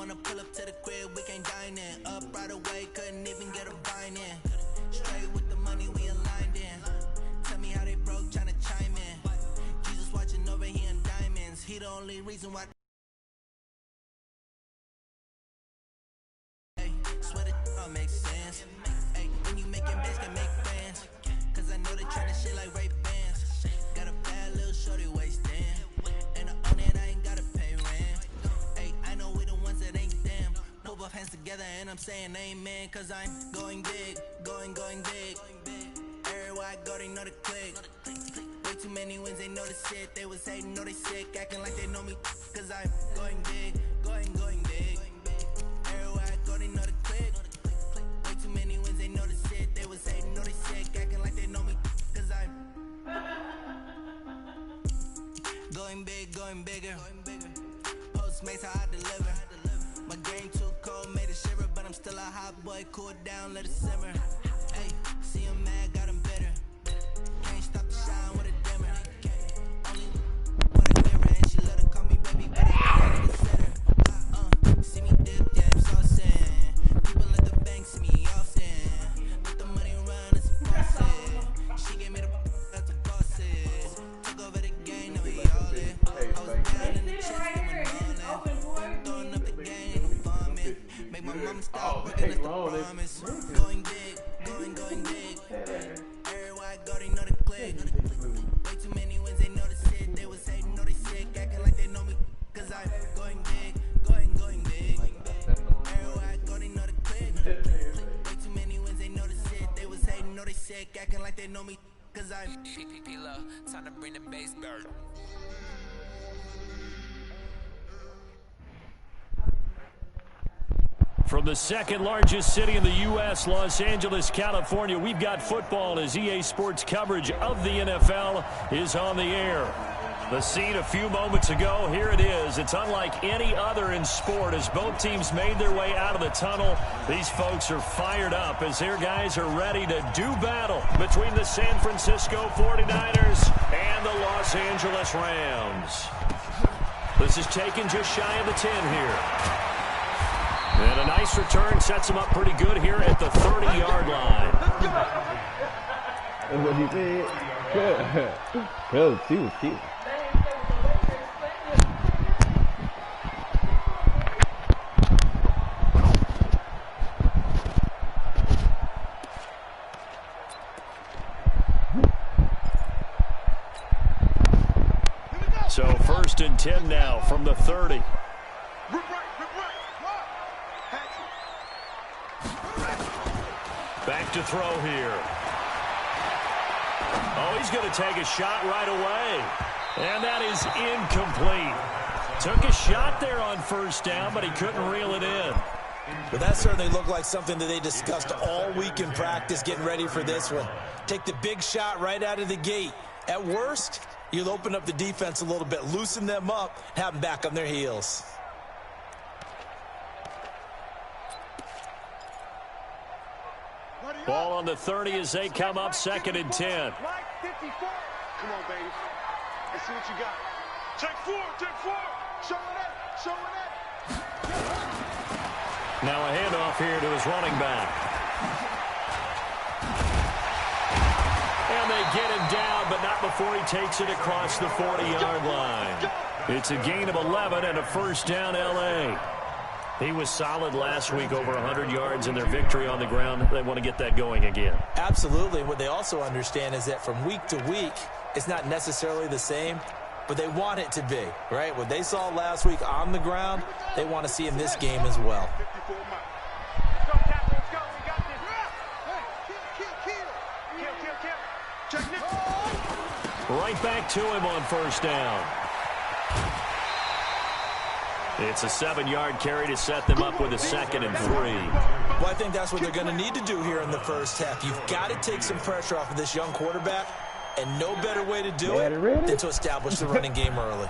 wanna pull up to the crib, we can't dine in. Up right away, couldn't even get a vine in. Straight with the money, we aligned in. Tell me how they broke, tryna chime in. Jesus watching over here in diamonds. He the only reason why. Hey, swear that all makes sense. Hey, when you making bands, can make fans. Cause I know they tryna shit like Ray Bans. Got a bad little shorty wasting. And on it, I ain't gotta pay rent. Hey, I know we the ones that ain't them. Pull both hands together and I'm saying amen. Cause I'm going big, going big. Everywhere I go, they know the click. Way too many wins, they know the shit. They was hating, know they sick, acting like they know me. Cause I'm going big, going big. Everywhere I go, they know the click. Way too many wins, they know the shit. They was hating, know they sick, acting like they know me. Cause I'm going bigger. Postmates how I deliver. My game too cold, made it shiver. But I'm still a hot boy, cool down, let it simmer. Hey, see him mad, got him bitter. Can't stop the shine with a dimmer. Only what I give her, and she let her call me baby, but I can't consider. See me dip, yeah, I'm saucing. People at the bank see me often. Let the money run, it's a process. She gave me the that's the bosses. Took over the game, now we all in. I was down in the chest, throwing up the game, vomit. Make my mama stop working, that's the promise. Going big, going big. Everywhere I go, they know the click. Way too many wins, they know the shit. They was hating, know they sick, acting like they know me. Cause I'm going big, going big. Everywhere I go, they know the click. Way too many wins, they know the shit. They was hating, know they sick, acting like they know me. Cause I'm P-Lo, time to bring the bass bird. From the second largest city in the U.S., Los Angeles, California, we've got football as EA Sports coverage of the NFL is on the air. The scene a few moments ago, here it is. It's unlike any other in sport as both teams made their way out of the tunnel. These folks are fired up as their guys are ready to do battle between the San Francisco 49ers and the Los Angeles Rams. This is taken just shy of the 10 here. And a nice return sets him up pretty good here at the 30-yard line. That's what he said. Good. She was cute. So 1st and 10 now from the 30. Back to throw here. Oh, he's going to take a shot right away. And that is incomplete. Took a shot there on 1st down, but he couldn't reel it in. But that certainly looked like something that they discussed all week in practice, getting ready for this one. Take the big shot right out of the gate. At worst, you'll open up the defense a little bit, loosen them up, have them back on their heels. Ball on the 30 as they come up 2nd and 10. Come on, baby. Let's see what you got. Take four. Show it. Now a handoff here to his running back. And they get him down, but not before he takes it across the 40-yard line. It's a gain of 11 and a 1st down, L.A. He was solid last week, over 100 yards in their victory on the ground. They want to get that going again. Absolutely. What they also understand is that from week to week, it's not necessarily the same, but they want it to be, right? What they saw last week on the ground, they want to see in this game as well. Right back to him on 1st down. It's a 7-yard carry to set them up with a 2nd and 3. Well, I think that's what they're going to need to do here in the first half. You've got to take some pressure off of this young quarterback, and no better way to do it than to establish the running game early.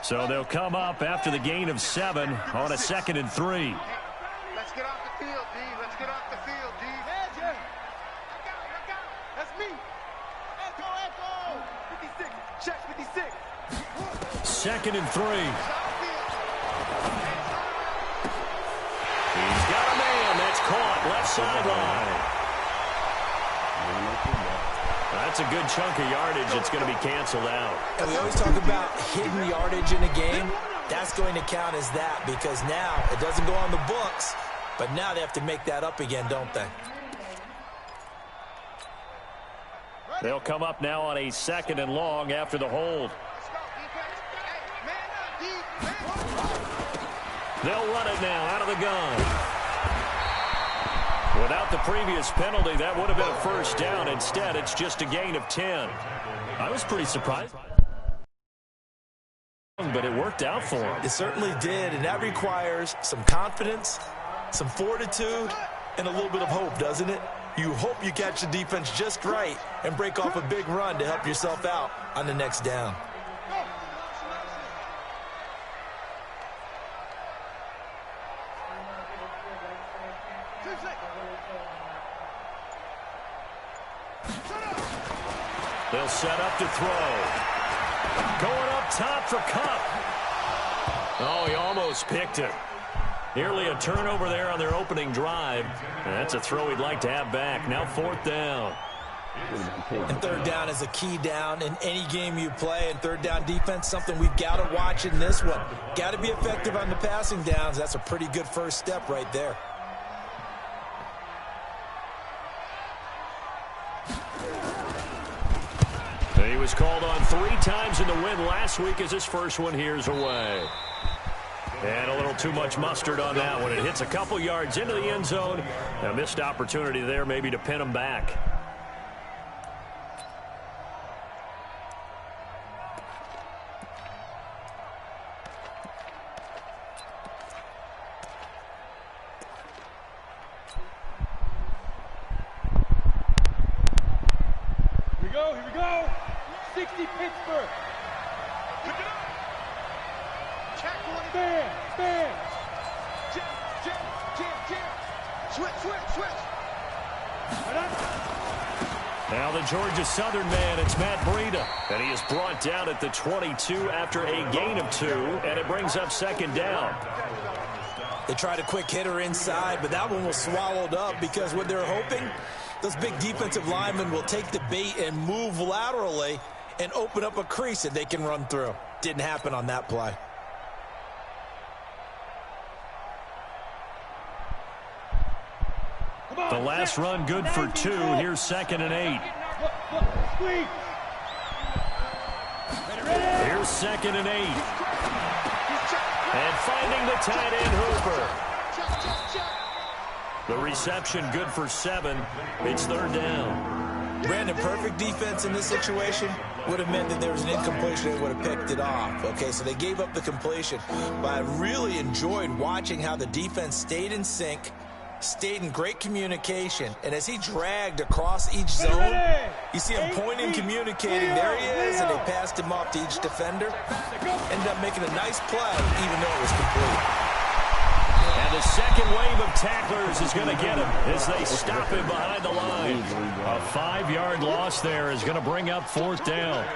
So they'll come up after the gain of 7 on a 2nd and 3. field, D. Let's get off the field, D. Magic. Look out. That's me. Echo. 56. Check 56. 2nd and 3. He's got a man. That's caught. Left sideline. That's a good chunk of yardage. It's going to be canceled out. And we always talk about hidden yardage in a game. That's going to count as that because now it doesn't go on the books, but now they have to make that up again, don't they? They'll come up now on a 2nd and long after the hold. They'll run it now out of the gun. Without the previous penalty, that would have been a first down. Instead, it's just a gain of 10. I was pretty surprised, but it worked out for him. It certainly did, and that requires some confidence, some fortitude, and a little bit of hope, doesn't it? You hope you catch the defense just right and break off a big run to help yourself out on the next down. They'll set up to throw. Going up top for Kupp. Oh, he almost picked it. Nearly a turnover there on their opening drive. And that's a throw he'd like to have back. Now 4th down. And 3rd down is a key down in any game you play. And 3rd down defense, something we've got to watch in this one. Got to be effective on the passing downs. That's a pretty good first step right there. He was called on 3 times in the win last week as his first one here's away. And a little too much mustard on that one. It hits a couple yards into the end zone. A missed opportunity there maybe to pin him back. Here we go. 60 Pittsburgh. Pick it up. Check one. Stand. Jam. Switch. Now the Georgia Southern man, it's Matt Breida. And he is brought down at the 22 after a gain of 2. And it brings up 2nd down. They tried a quick hitter inside, but that one was swallowed up because what they're hoping, those big defensive linemen will take the bait and move laterally and open up a crease that they can run through. Didn't happen on that play. The last run good for 2. Here's 2nd and 8. Here's 2nd and 8. And finding the tight end Hooper. The reception good for 7. It's 3rd down. Brandon, perfect defense in this situation would have meant that there was an incompletion and would have picked it off. Okay, so they gave up the completion. But I really enjoyed watching how the defense stayed in sync, stayed in great communication, and as he dragged across each zone, you see him pointing, communicating. There he is, and they passed him off to each defender. Ended up making a nice play, even though it was complete. And the second wave of tacklers is going to get him as they stop him behind the line. A 5-yard loss there is going to bring up 4th down.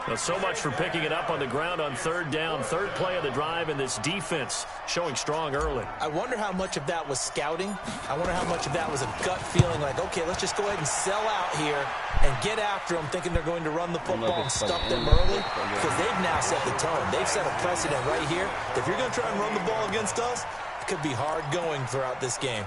Well, so much for picking it up on the ground on 3rd down. 3rd play of the drive, and this defense showing strong early. I wonder how much of that was scouting. I wonder how much of that was a gut feeling like, okay, let's just go ahead and sell out here and get after them, thinking they're going to run the football and stuff them early, because they've now set the tone. They've set a precedent right here. If you're going to try and run the ball against us, it could be hard going throughout this game.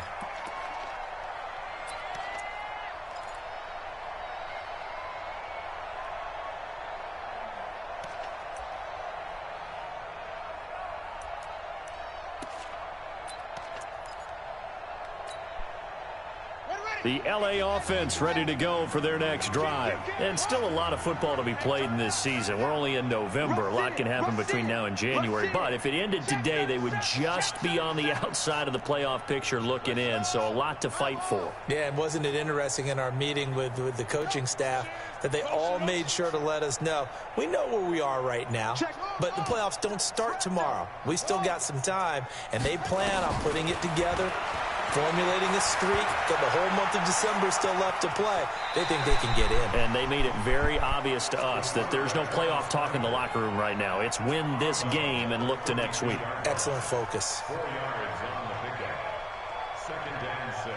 The LA offense ready to go for their next drive. And still a lot of football to be played in this season. We're only in November. A lot can happen between now and January. But if it ended today, they would just be on the outside of the playoff picture looking in. So a lot to fight for. Yeah, and wasn't it interesting in our meeting with the coaching staff that they all made sure to let us know, we know where we are right now, but the playoffs don't start tomorrow. We still got some time, and they plan on putting it together formulating a streak, got the whole month of December still left to play. They think they can get in. And they made it very obvious to us that there's no playoff talk in the locker room right now. It's win this game and look to next week. Excellent focus. 4 yards on the pickup. 2nd and 6.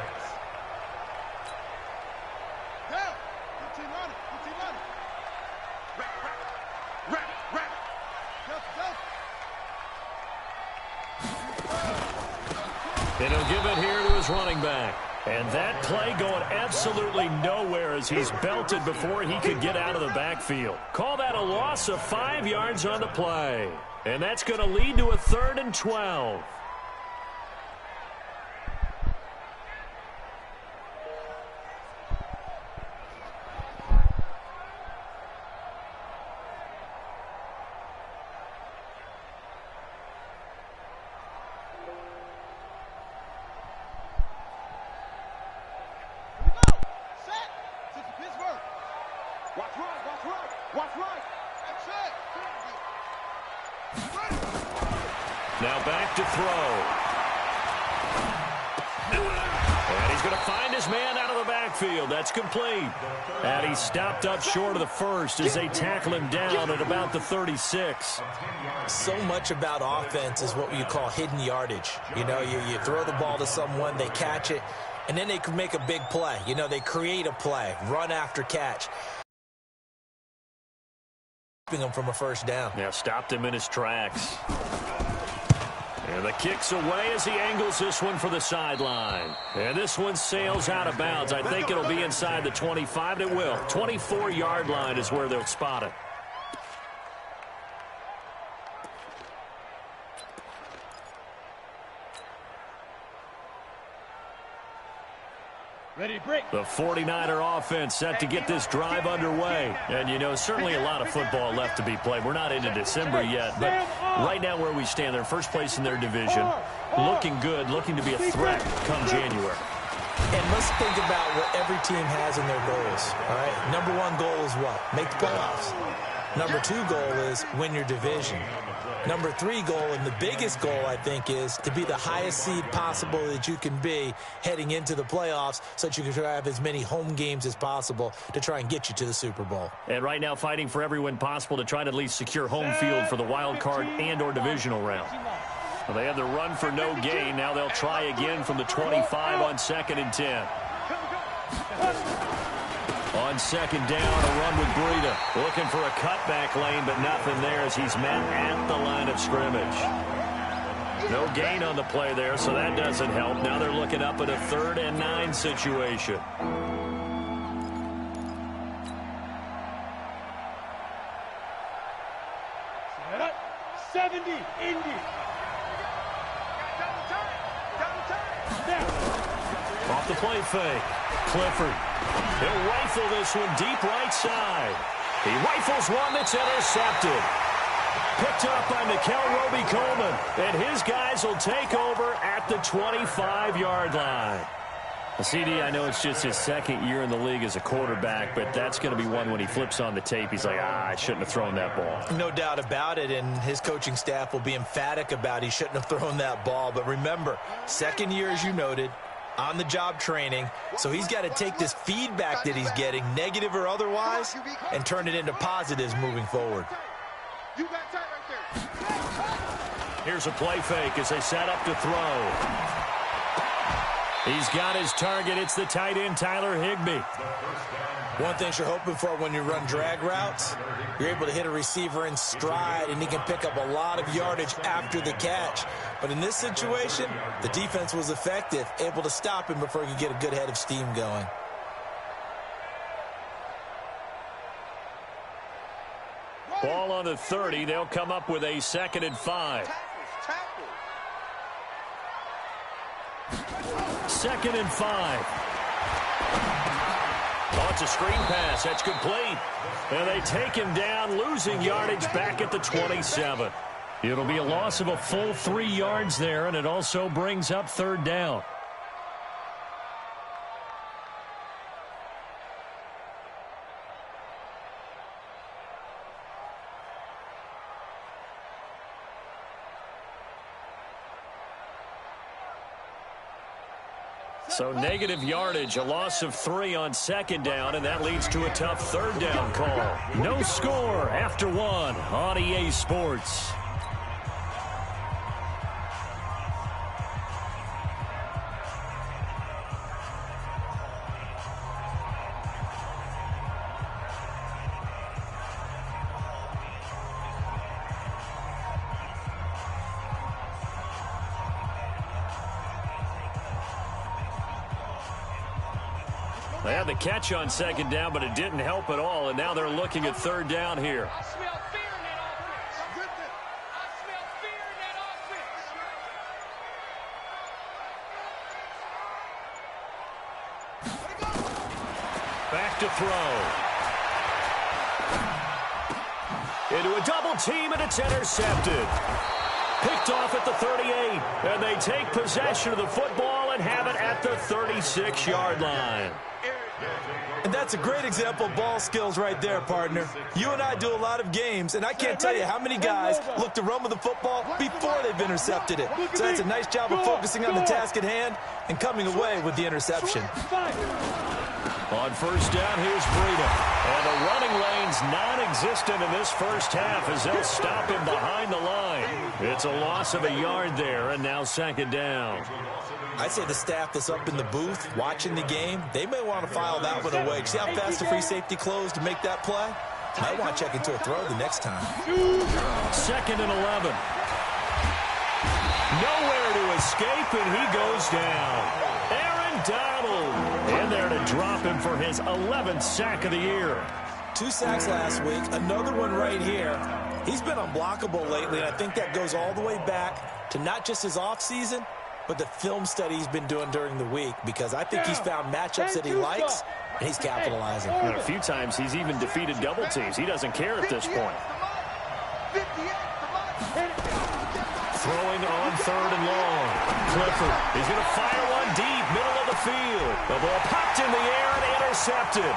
Down. 15 on it. 15 on it. Wrap. Go. And he'll give it here to his running back. And that play going absolutely nowhere as he's belted before he could get out of the backfield. Call that a loss of 5 yards on the play. And that's going to lead to a 3rd and 12. Now back to throw. And he's going to find his man out of the backfield. That's complete. And he stopped up short of the first as they tackle him down at about the 36. So much about offense is what you call hidden yardage. You know, you throw the ball to someone, they catch it, and then they can make a big play. You know, they create a play, run after catch. Them from a first down. Yeah, stopped him in his tracks. And the kick's away as he angles this one for the sideline. And this one sails out of bounds. I think it'll be inside the 25, and it will. 24-yard line is where they'll spot it. Ready to break. The 49er offense set to get this drive underway. And, you know, certainly a lot of football left to be played. We're not into December yet, but right now where we stand, they're first place in their division. Looking good, looking to be a threat come January. And let's think about what every team has in their goals, all right? Number 1 goal is what? Make the playoffs. Number 2 goal is win your division. Number 3 goal, and the biggest goal, I think, is to be the highest seed possible that you can be heading into the playoffs so that you can try to have as many home games as possible to try and get you to the Super Bowl. And right now fighting for every win possible to try to at least secure home field for the wild card and or divisional round. Well, they had the run for no gain. Now they'll try again from the 25 on 2nd and 10. On 2nd down, a run with Breida. Looking for a cutback lane, but nothing there as he's met at the line of scrimmage. No gain on the play there, so that doesn't help. Now they're looking up at a 3rd and 9 situation. Set up. 70. Indy. Off the play fake. Clifford. He'll rifle this one deep right side. He rifles one that's intercepted. Picked up by Nickel Roby-Coleman. And his guys will take over at the 25-yard line. CD, I know it's just his 2nd year in the league as a quarterback, but that's going to be one when he flips on the tape. He's like, I shouldn't have thrown that ball. No doubt about it, and his coaching staff will be emphatic about he shouldn't have thrown that ball. But remember, 2nd year, as you noted, on-the-job training, so he's got to take this feedback that he's getting, negative or otherwise, and turn it into positives moving forward. You got tight right there. Here's a play fake as they set up to throw. He's got his target. It's the tight end, Tyler Higbee. One thing you're hoping for when you run drag routes, you're able to hit a receiver in stride, and he can pick up a lot of yardage after the catch. But in this situation, the defense was effective, able to stop him before he could get a good head of steam going. Ball on the 30. They'll come up with a 2nd and 5. 2nd and 5. Oh, it's a screen pass. That's complete. And they take him down, losing yardage back at the 27. It'll be a loss of a full 3 yards there, and it also brings up 3rd down. So negative yardage, a loss of 3 on second down, and that leads to a tough third down call. No score after 1 on EA Sports. They had the catch on second down, but it didn't help at all, and now they're looking at third down here. I smell fear in that offense. I smell fear in that offense. Back to throw. Into a double team, and it's intercepted. Picked off at the 38, and they take possession of the football and have it at the 36-yard line. And that's a great example of ball skills right there, partner. You and I do a lot of games, and I can't tell you how many guys look to run with the football before they've intercepted it. So that's a nice job of focusing on the task at hand and coming away with the interception. On first down, here's Breida. And the running lane's non-existent in this first half as they'll stop him behind the line. It's a loss of a yard there, and now second down. I'd say the staff that's up in the booth watching the game, they may want to file that one away. See how fast the free safety closed to make that play? Might want to check into a throw the next time. Second and 11. Nowhere to escape, and he goes down. Aaron Donald in there to drop him for his 11th sack of the year. 2 sacks last week, another one right here. He's been unblockable lately, and I think that goes all the way back to not just his offseason, but the film study he's been doing during the week, because I think he's found matchups that he likes, and he's capitalizing. And a few times he's even defeated double teams. He doesn't care at this point. Throwing on third and long. Clifford is going to fire one deep, middle of the field. The ball popped in the air and intercepted.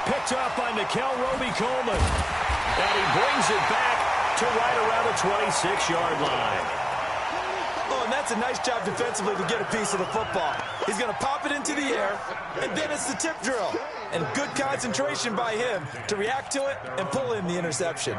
Picked up by Nickel Roby-Coleman. And he brings it back to right around the 26-yard line. Oh, and that's a nice job defensively to get a piece of the football. He's going to pop it into the air, and then it's the tip drill. And good concentration by him to react to it and pull in the interception.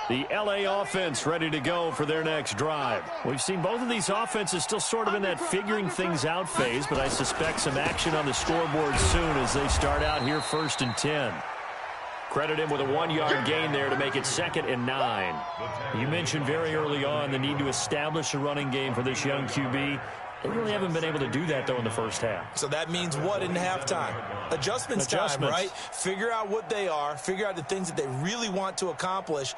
The L.A. offense ready to go for their next drive. We've seen both of these offenses still sort of in that figuring things out phase, but I suspect some action on the scoreboard soon as they start out here first and 10. Credit him with a 1-yard gain there to make it second and 9. You mentioned very early on the need to establish a running game for this young QB. They really haven't been able to do that, though, in the first half. So that means what in halftime? Adjustments time, right? Figure out what they are, figure out the things that they really want to accomplish,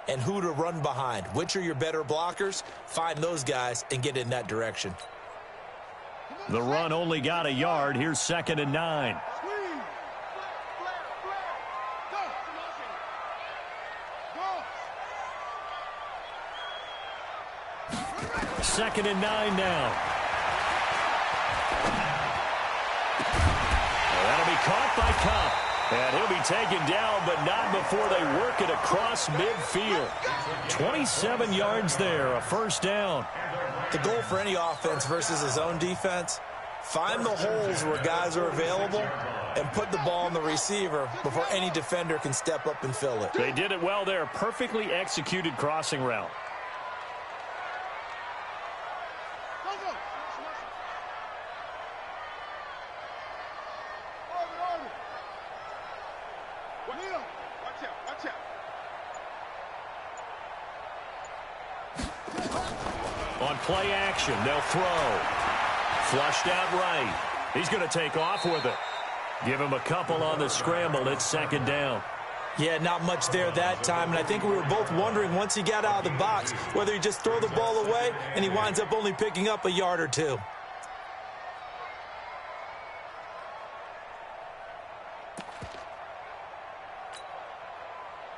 and who to run behind. Which are your better blockers? Find those guys and get in that direction. The run only got a yard. Here's second and 9. Second and 9 now. That'll be caught by Kupp. And he'll be taken down, but not before they work it across midfield. 27 yards there, a first down. The goal for any offense versus his own defense, find the holes where guys are available and put the ball on the receiver before any defender can step up and fill it. They did it well there. Perfectly executed crossing route. On play action, they'll throw. Flushed out right. He's going to take off with it. Give him a couple on the scramble. It's second down. Yeah, not much there that time, and I think we were both wondering once he got out of the box whether he just throw the ball away and he winds up only picking up a yard or two.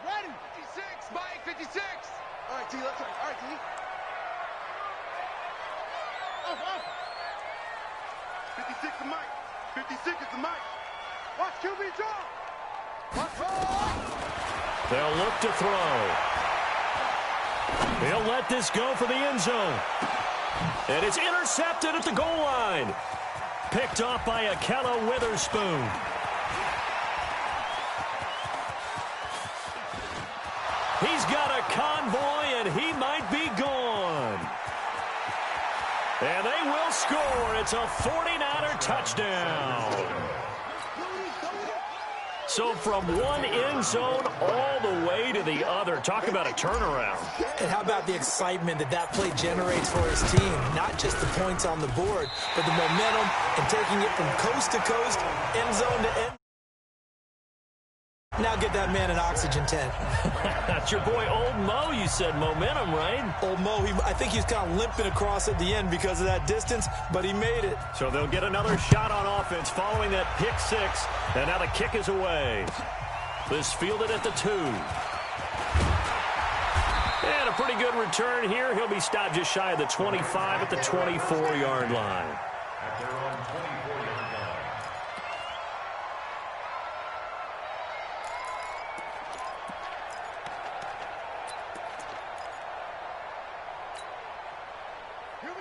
Ready? 56, Mike, 56. All right, T, let's go. All right, T. Up. 56 is Mike. 56 is the Mike. Watch QB draw. Watch. They'll look to throw. He'll let this go for the end zone. And it's intercepted at the goal line. Picked off by Ahkello Witherspoon. He's got a convoy, and he might be gone. And they will score. It's a 49er touchdown. So from one end zone all the way to the other. Talk about a turnaround. And how about the excitement that play generates for his team? Not just the points on the board, but the momentum and taking it from coast to coast, end zone to end. Now get that man an oxygen tent. That's your boy Old Mo. You said momentum, right? Old Mo, I think he's kind of limping across at the end because of that distance, but he made it. So they'll get another shot on offense following that pick six, and now the kick is away. This fielded at the 2. And a pretty good return here. He'll be stopped just shy of the 25 at the 24-yard line. At their own 24-yard line.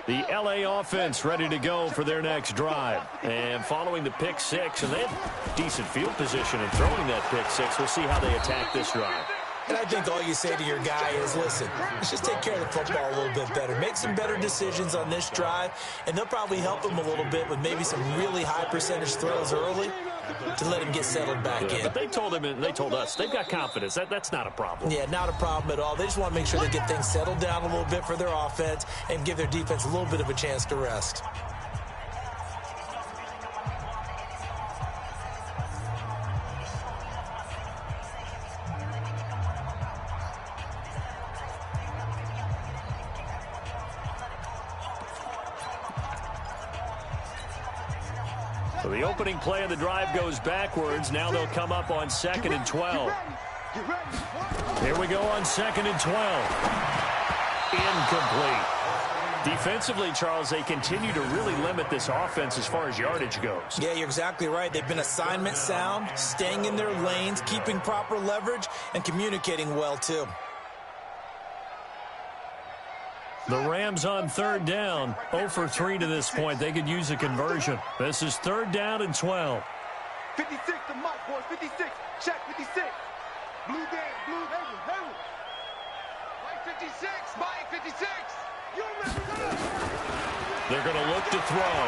The L.A. offense ready to go for their next drive. And following the pick six, and they have decent field position in throwing that pick six. We'll see how they attack this drive. And I think all you say to your guy is, listen, let's just take care of the football a little bit better. Make some better decisions on this drive, and they'll probably help him a little bit with maybe some really high percentage throws early to let him get settled back in. But they told him and they told us they've got confidence. That's not a problem. Yeah, not a problem at all. They just want to make sure they get things settled down a little bit for their offense and give their defense a little bit of a chance to rest. So the opening play of the drive goes backwards. Now they'll come up on 2nd and 12. Here we go on 2nd and 12. Incomplete. Defensively, Charles, they continue to really limit this offense as far as yardage goes. Yeah, you're exactly right. They've been assignment sound, staying in their lanes, keeping proper leverage, and communicating well, too. The Rams on 3rd down, 0 for 3 to this point. They could use a conversion. This is 3rd down and 12. 56 to Mike, boys. 56. Check 56. Blue band, blue, Hayward. Mike 56. Mike 56. You remember that? They're going to look to throw.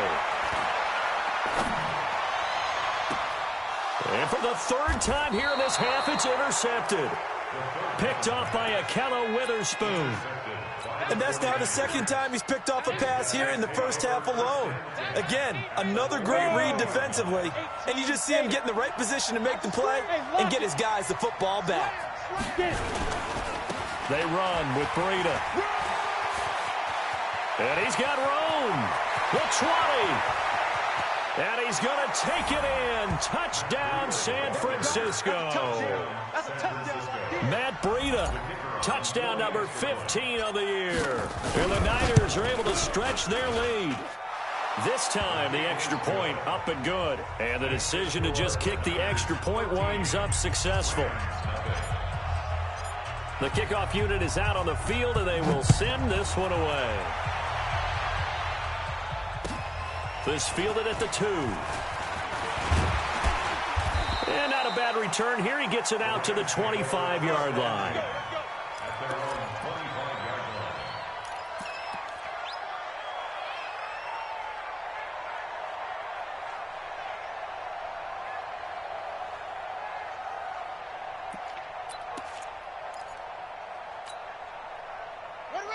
And for the 3rd time here in this half, it's intercepted. Picked off by Ahkello Witherspoon. And that's now the 2nd time he's picked off a pass here in the first half alone. Again, another great read defensively, and you just see him get in the right position to make the play and get his guys the football back. They run with Breida. And he's got room. The 20. And he's going to take it in. Touchdown, San Francisco. Matt Breida. Touchdown number 15 of the year. And the Niners are able to stretch their lead. This time, the extra point up and good. And the decision to just kick the extra point winds up successful. The kickoff unit is out on the field, and they will send this one away. This fielded at the 2. And not a bad return here. He gets it out to the 25-yard line.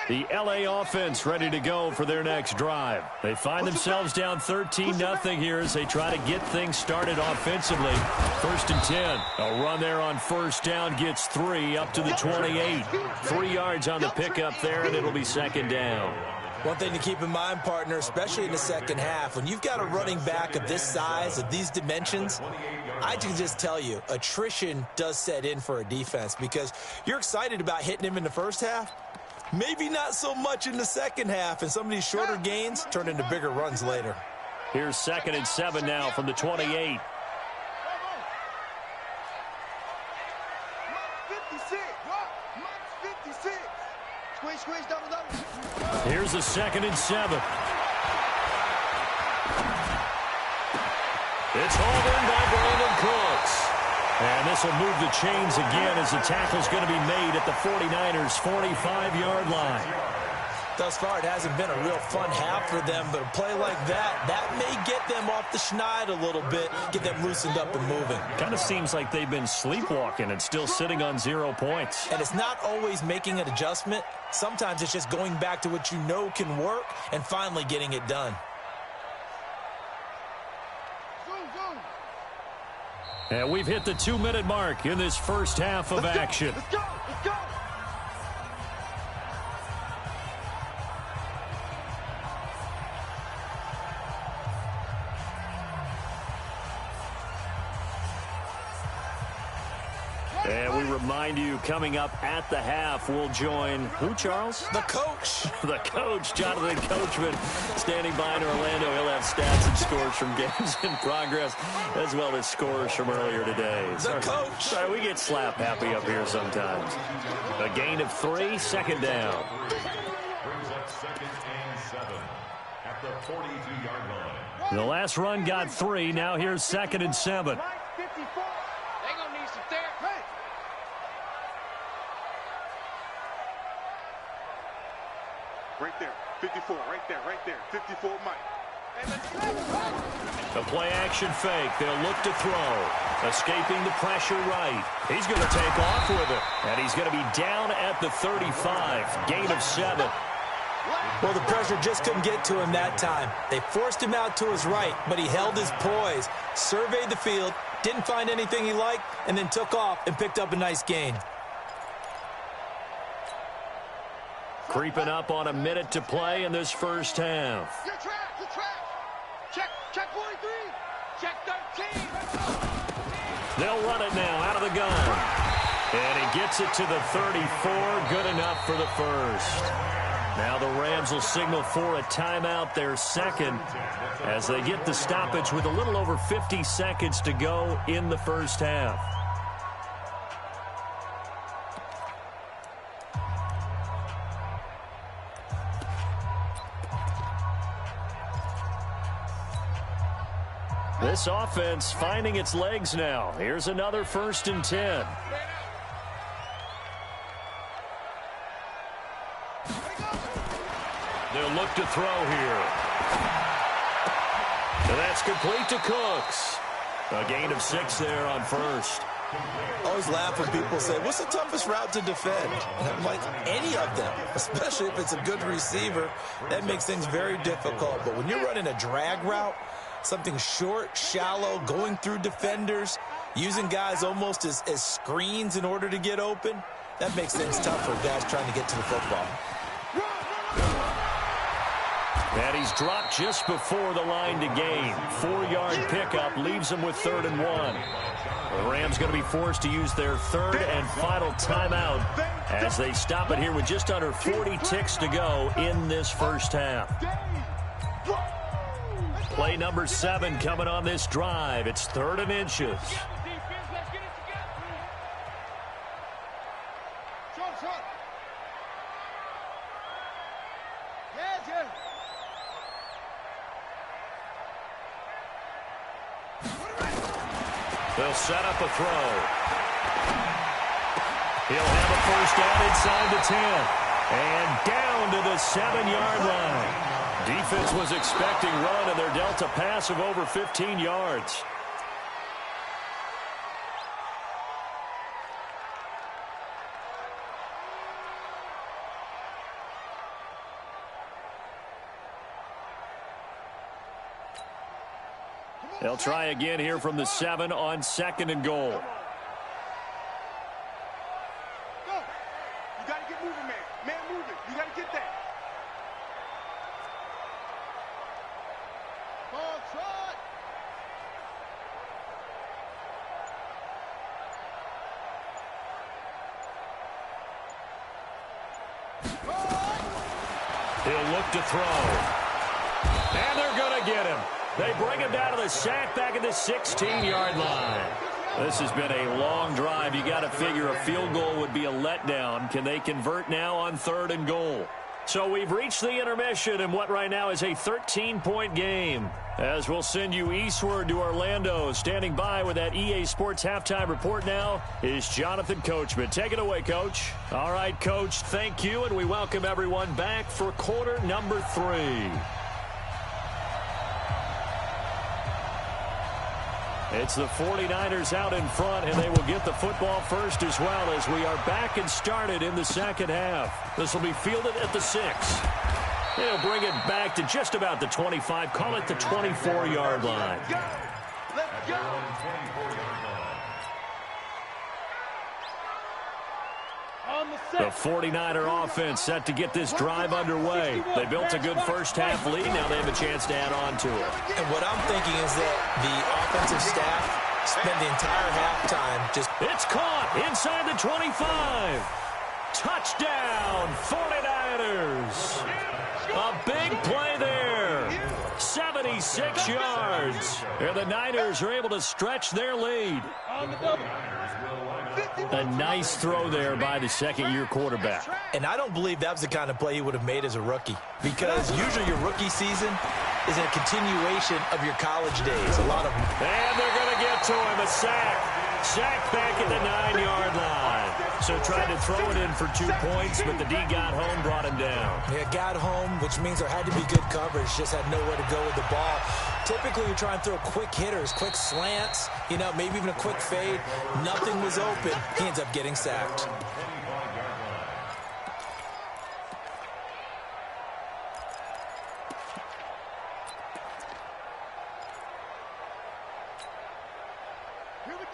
The L.A. offense ready to go for their next drive. They find themselves down 13-0 here as they try to get things started offensively. 1st and 10. A run there on 1st down gets 3 up to the 28. 3 yards on the pickup there, and it'll be 2nd down. One thing to keep in mind, partner, especially in the second half, when you've got a running back of this size, of these dimensions, I can just tell you, attrition does set in for a defense because you're excited about hitting him in the first half. Maybe not so much in the second half, and some of these shorter gains turn into bigger runs later. Here's 2nd and 7 now from the 28. 56. What? Mike's 56. Squeeze, squeeze, double, double. Here's a 2nd and 7. It's hauled in by Brandon Cooks. And this will move the chains again as the tackle's going to be made at the 49ers' 45-yard line. Thus far, it hasn't been a real fun half for them, but a play like that may get them off the schneid a little bit, get them loosened up and moving. Kind of seems like they've been sleepwalking and still sitting on 0 points. And it's not always making an adjustment. Sometimes it's just going back to what you know can work and finally getting it done. And we've hit the 2-minute mark in this first half of action. Let's go. Let's go. And we remind you, coming up at the half, we'll join who, Charles? The coach. The coach, Jonathan Coachman, standing by in Orlando. He'll have stats and scores from games in progress, as well as scores from earlier today. The coach. Sorry, we get slap happy up here sometimes. A gain of 3, 2nd down. Brings up 2nd and 7 at the 42-yard line. The last run got 3. Now here's 2nd and 7. Mike 54. They gonna need some therapy. Hey. Right there, 54, right there, 54, Mike. Hey, let's go. The play action fake. They'll look to throw. Escaping the pressure right. He's going to take off with it. And he's going to be down at the 35. Gain of 7. Well, the pressure just couldn't get to him that time. They forced him out to his right, but he held his poise, surveyed the field, didn't find anything he liked, and then took off and picked up a nice gain. Creeping up on a minute to play in this first half. Good track, good track. Check 43. Check 13. They'll run it now out of the gun. And he gets it to the 34. Good enough for the first. Now the Rams will signal for a timeout, their second, as they get the stoppage with a little over 50 seconds to go in the first half. This offense finding its legs now. Here's another 1st and 10. They'll look to throw here. And that's complete to Cooks. A gain of 6 there on first. Always laugh when people say, what's the toughest route to defend? And I'm like, any of them, especially if it's a good receiver. That makes things very difficult. But when you're running a drag route, something short, shallow, going through defenders, using guys almost as screens in order to get open, that makes things tough for guys trying to get to the football. And he's dropped just before the line to gain. 4-yard pickup leaves him with 3rd and 1. The Rams going to be forced to use their 3rd and final timeout as they stop it here with just under 40 ticks to go in this first half. Play number 7 coming on this drive. It's 3rd and inches. They'll set up a throw. He'll have a first down inside the 10. And down to the 7-yard line. Defense was expecting run, and they're dealt a pass of over 15 yards. They'll try again here from the 7 on 2nd and goal. Go. You got to get moving, man. Man moving. You got to get that. Ball trot. He'll look to throw. And they're going to get him. They bring him down to the sack back at the 16-yard line. This has been a long drive. You got to figure a field goal would be a letdown. Can they convert now on 3rd and goal? So we've reached the intermission in what right now is a 13-point game. As we'll send you eastward to Orlando. Standing by with that EA Sports halftime report now is Jonathan Coachman. Take it away, Coach. All right, Coach, thank you, and we welcome everyone back for quarter number 3. It's the 49ers out in front, and they will get the football first as well as we are back and started in the second half. This will be fielded at the 6. They'll bring it back to just about the 25, call it the 24-yard line. Let's go. The 49er offense set to get this drive underway. They built a good first half lead. Now they have a chance to add on to it. And what I'm thinking is that the offensive staff spent the entire halftime just... It's caught inside the 25. Touchdown, 49ers. A big play there. 76 yards. And the Niners are able to stretch their lead. A nice throw there by the second-year quarterback. And I don't believe that was the kind of play he would have made as a rookie. Because usually your rookie season is a continuation of your college days. A lot of them. And they're going to get to him. A sack. Sack back at the 9-yard line. So tried to throw it in for 2 points, but the D got home, brought him down. Yeah, got home, which means there had to be good coverage. Just had nowhere to go with the ball. Typically, you're trying to throw quick hitters, quick slants, you know, maybe even a quick fade. Nothing was open. He ends up getting sacked.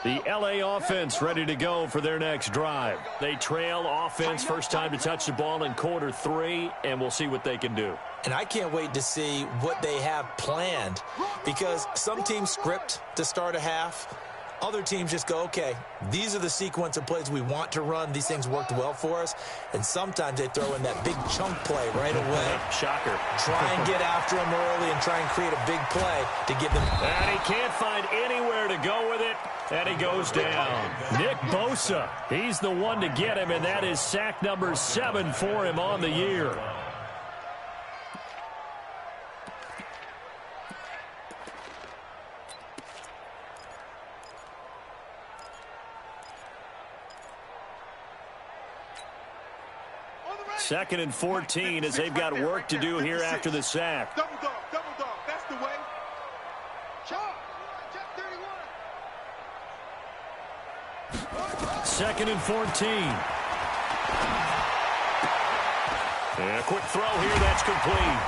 The LA offense ready to go for their next drive. They trail offense, first time to touch the ball in quarter 3, and we'll see what they can do. And I can't wait to see what they have planned, because some teams script to start a half. Other teams just go, okay, these are the sequence of plays we want to run. These things worked well for us. And sometimes they throw in that big chunk play right away. Shocker. Try and get after them early and try and create a big play to give them. And he can't find anywhere to go with it. And he goes down. Nick Bosa, he's the one to get him, and that is sack number 7 for him on the year. Second and 14 as they've got work to do here after the sack. Double dog, that's the way. Check 31. Second and 14. And a quick throw here, that's complete.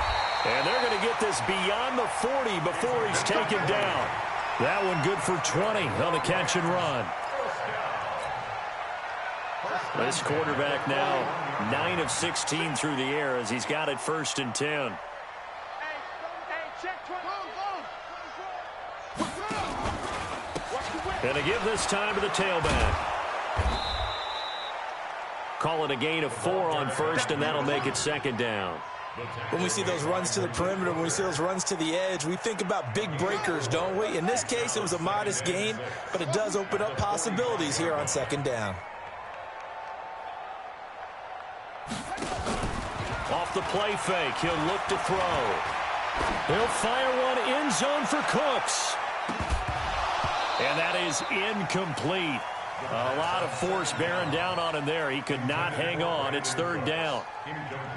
And they're going to get this beyond the 40 before he's taken down. That one good for 20 on the catch and run. This quarterback now 9 of 16 through the air as he's got it first and 10. And to give this time to the tailback. Call it a gain of 4 on first, and that'll make it second down. When we see those runs to the perimeter, when we see those runs to the edge, we think about big breakers, don't we? In this case, it was a modest gain, but it does open up possibilities here on second down. Off the play fake, he'll look to throw. He'll fire one end zone for Cooks. And that is incomplete. A lot of force bearing down on him there. He could not hang on. It's third down.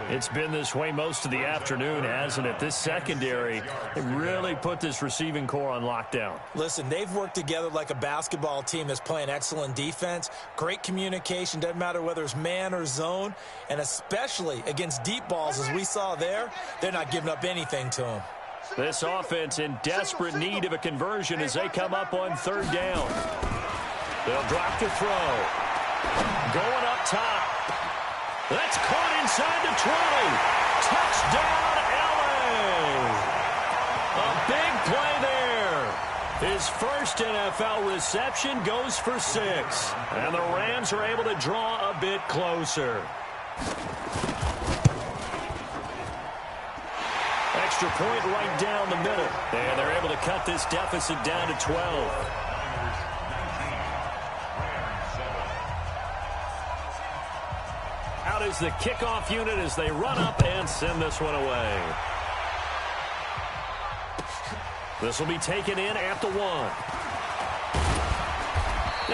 It's been this way most of the afternoon, hasn't it? This secondary really put this receiving core on lockdown. Listen, they've worked together like a basketball team that's playing excellent defense. Great communication. Doesn't matter whether it's man or zone. And especially against deep balls, as we saw there, they're not giving up anything to them. This offense in desperate need of a conversion as they come up on third down. They'll drop to throw. Going up top. That's caught inside the 20. Touchdown, LA. A big play there. His first NFL reception goes for 6. And the Rams are able to draw a bit closer. Extra point right down the middle. And they're able to cut this deficit down to 12. is the kickoff unit as they run up and send this one away. This will be taken in at the 1.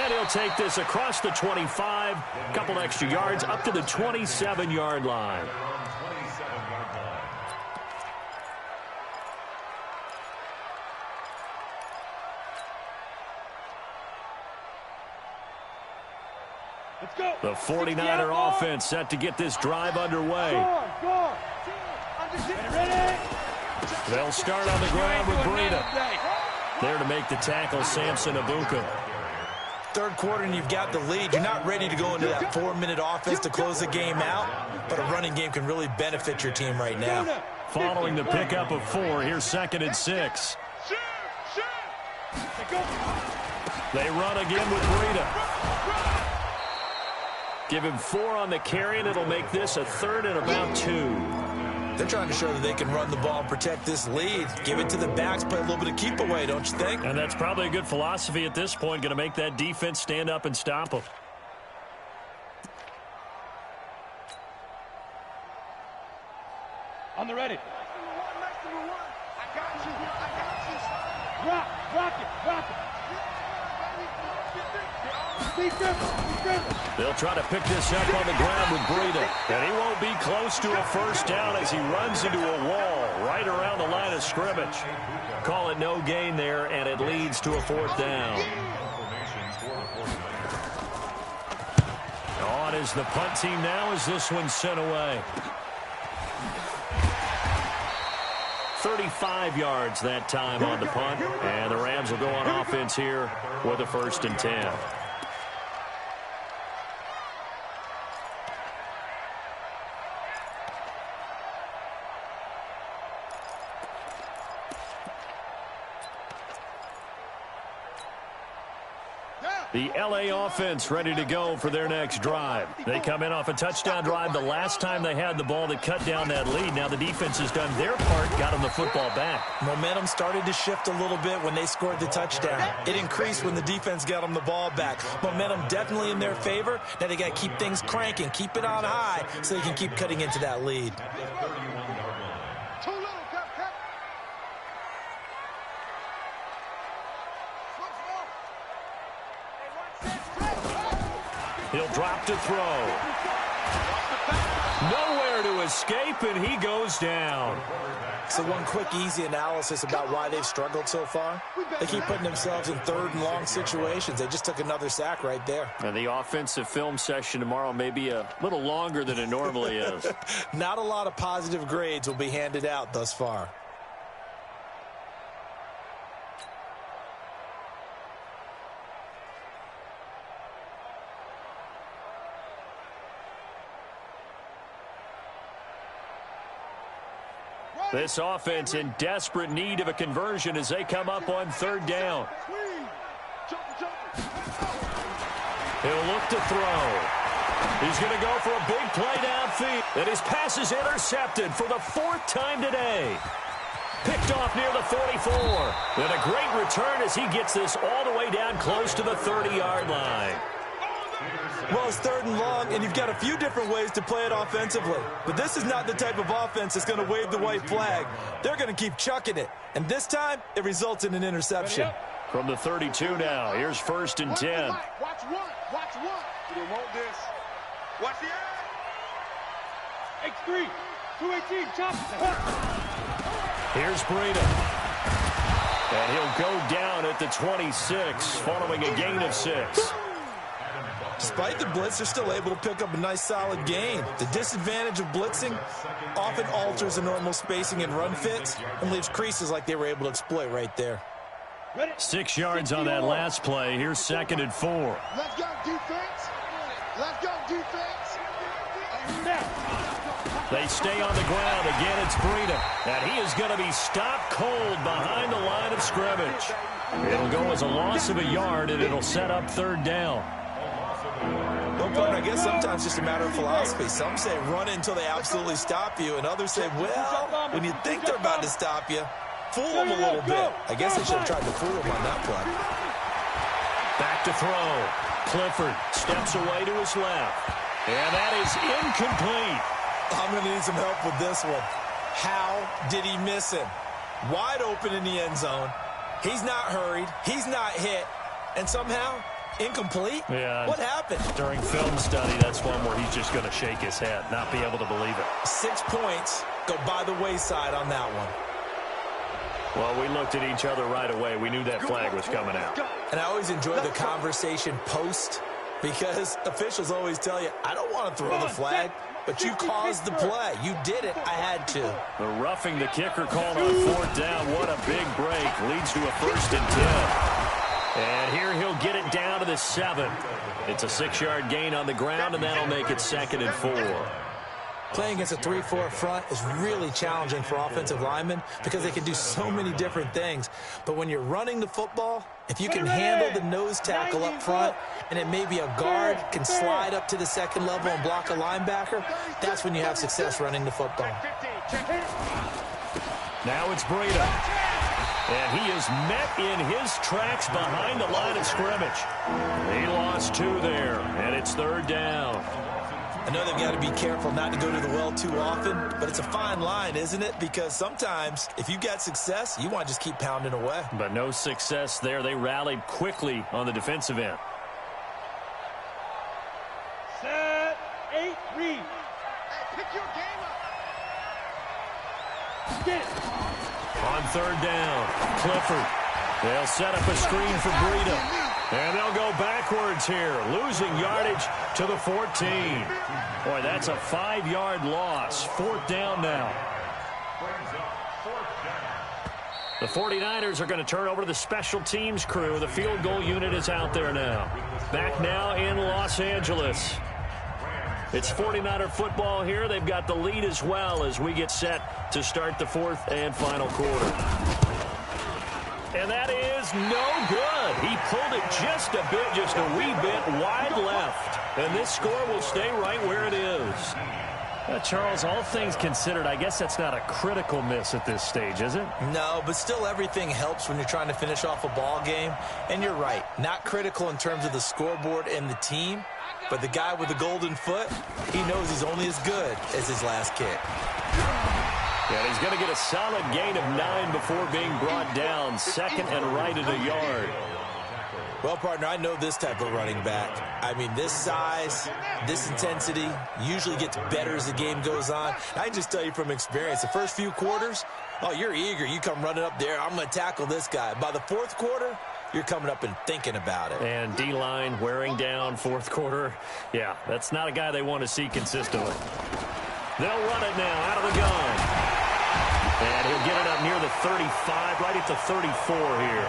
And he'll take this across the 25, a couple extra yards up to the 27-yard line. The 49er offense set to get this drive underway. They'll start on the ground with Breida. There to make the tackle, Samson Abuka. Third quarter and you've got the lead. You're not ready to go into that 4-minute offense to close the game out, but a running game can really benefit your team right now. Following the pickup of 4, here's 2nd and 6. They run again with Breida. Give him 4 on the carry, and it'll make this a 3rd and about 2. They're trying to show that they can run the ball and protect this lead. Give it to the backs, play a little bit of keep away, don't you think? And that's probably a good philosophy at this point, going to make that defense stand up and stop them. On the ready. I got you. Rock it. They'll try to pick this up on the ground with Breida. And he won't be close to a first down as he runs into a wall right around the line of scrimmage. Call it no gain there, and it leads to a 4th down. On is the punt team now as this one's sent away. 35 yards that time on the punt, and the Rams will go on offense here with a 1st and 10. The L.A. offense ready to go for their next drive. They come in off a touchdown drive the last time they had the ball that cut down that lead. Now the defense has done their part, got them the football back. Momentum started to shift a little bit when they scored the touchdown. It increased when the defense got them the ball back. Momentum definitely in their favor. Now they got to keep things cranking, keep it on high so they can keep cutting into that lead. He'll drop to throw. Nowhere to escape, and he goes down. So one quick, easy analysis about why they've struggled so far. They keep putting themselves in 3rd and long situations. They just took another sack right there. And the offensive film session tomorrow may be a little longer than it normally is. Not a lot of positive grades will be handed out thus far. This offense in desperate need of a conversion as they come up on 3rd down. He'll look to throw. He's going to go for a big play downfield. And his pass is intercepted for the 4th time today. Picked off near the 44. And a great return as he gets this all the way down close to the 30-yard line. Well, it's 3rd and long, and you've got a few different ways to play it offensively. But this is not the type of offense that's going to wave the white flag. They're going to keep chucking it. And this time, it results in an interception. From the 32 now, here's 1st and 10. Watch one. You didn't want this. Watch the eye. X3, 218, chop. Here's Breida. And he'll go down at the 26, following a gain of 6. Despite the blitz, they're still able to pick up a nice solid gain. The disadvantage of blitzing often alters the normal spacing and run fits and leaves creases like they were able to exploit right there. 6 yards on that last play. Here's 2nd and 4. Let's go, defense. Let's go, defense. They stay on the ground. Again, it's Breida. And he is going to be stopped cold behind the line of scrimmage. It'll go as a loss of a yard, and it'll set up 3rd down. Well, partner, I guess sometimes it's just a matter of philosophy. Some say run until they absolutely stop you, and others say, well, when you think they're about to stop you, fool them a little bit. I guess they should have tried to fool them on that play. Back to throw. Clifford steps away to his left. And that is incomplete. I'm going to need some help with this one. How did he miss him? Wide open in the end zone. He's not hurried. He's not hit. And somehow, incomplete? Yeah. What happened? During film study, that's one where he's just going to shake his head, not be able to believe it. 6 points go by the wayside on that one. Well, we looked at each other right away. We knew that flag was coming out. And I always enjoy the conversation post because officials always tell you, I don't want to throw the flag, but you caused the play. You did it. I had to. The roughing the kicker called on 4th down. What a big break. Leads to a 1st and 10. And here he'll get it down to the 7. It's a 6-yard gain on the ground, and that'll make it 2nd and 4. Playing against a 3-4 front is really challenging for offensive linemen because they can do so many different things. But when you're running the football, if you can handle the nose tackle up front and it maybe a guard can slide up to the 2nd level and block a linebacker, that's when you have success running the football. Now it's Breida. And he is met in his tracks behind the line of scrimmage. He lost 2 there, and it's 3rd down. I know they've got to be careful not to go to the well too often, but it's a fine line, isn't it? Because sometimes, if you've got success, you want to just keep pounding away. But no success there. They rallied quickly on the defensive end. Set, 8, read. Hey, pick your game up. Get it. On 3rd down, Clifford. They'll set up a screen for Breida. And they'll go backwards here, losing yardage to the 14. Boy, that's a 5-yard loss. 4th down now. The 49ers are going to turn over to the special teams crew. The field goal unit is out there now. Back now in Los Angeles. It's 49er football here. They've got the lead as well as we get set to start the 4th and final quarter. And that is no good. He pulled it just a bit, just a wee bit wide left. And this score will stay right where it is. Charles, all things considered, I guess that's not a critical miss at this stage, is it? No, but still everything helps when you're trying to finish off a ball game. And you're right, not critical in terms of the scoreboard and the team. But the guy with the golden foot, he knows he's only as good as his last kick. And he's going to get a solid gain of 9 before being brought down. 2nd and right at a yard. Well, partner, I know this type of running back. I mean, this size, this intensity usually gets better as the game goes on. I can just tell you from experience, the first few quarters, oh, you're eager. You come running up there, I'm going to tackle this guy. By the 4th quarter, you're coming up and thinking about it. And D-line wearing down 4th quarter. Yeah, that's not a guy they want to see consistently. They'll run it now out of the gun. And he'll get it up near the 35, right at the 34 here.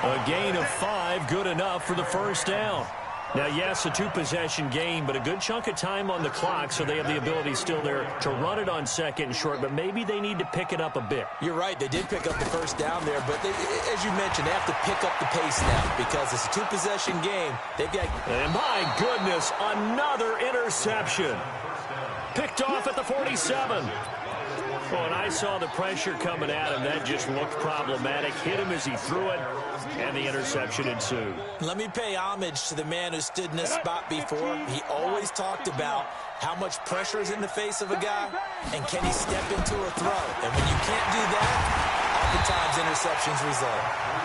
A gain of 5, good enough for the 1st down. Now, yes, a 2-possession game, but a good chunk of time on the clock, so they have the ability still there to run it on 2nd and short, but maybe they need to pick it up a bit. You're right. They did pick up the 1st down there, but as you mentioned, they have to pick up the pace now because it's a 2-possession game. They've got... And my goodness, another interception. Picked off at the 47. Well, and I saw the pressure coming at him. That just looked problematic. Hit him as he threw it, and the interception ensued. Let me pay homage to the man who stood in this spot before. He always talked about how much pressure is in the face of a guy, and can he step into a throw. And when you can't do that, oftentimes interceptions result.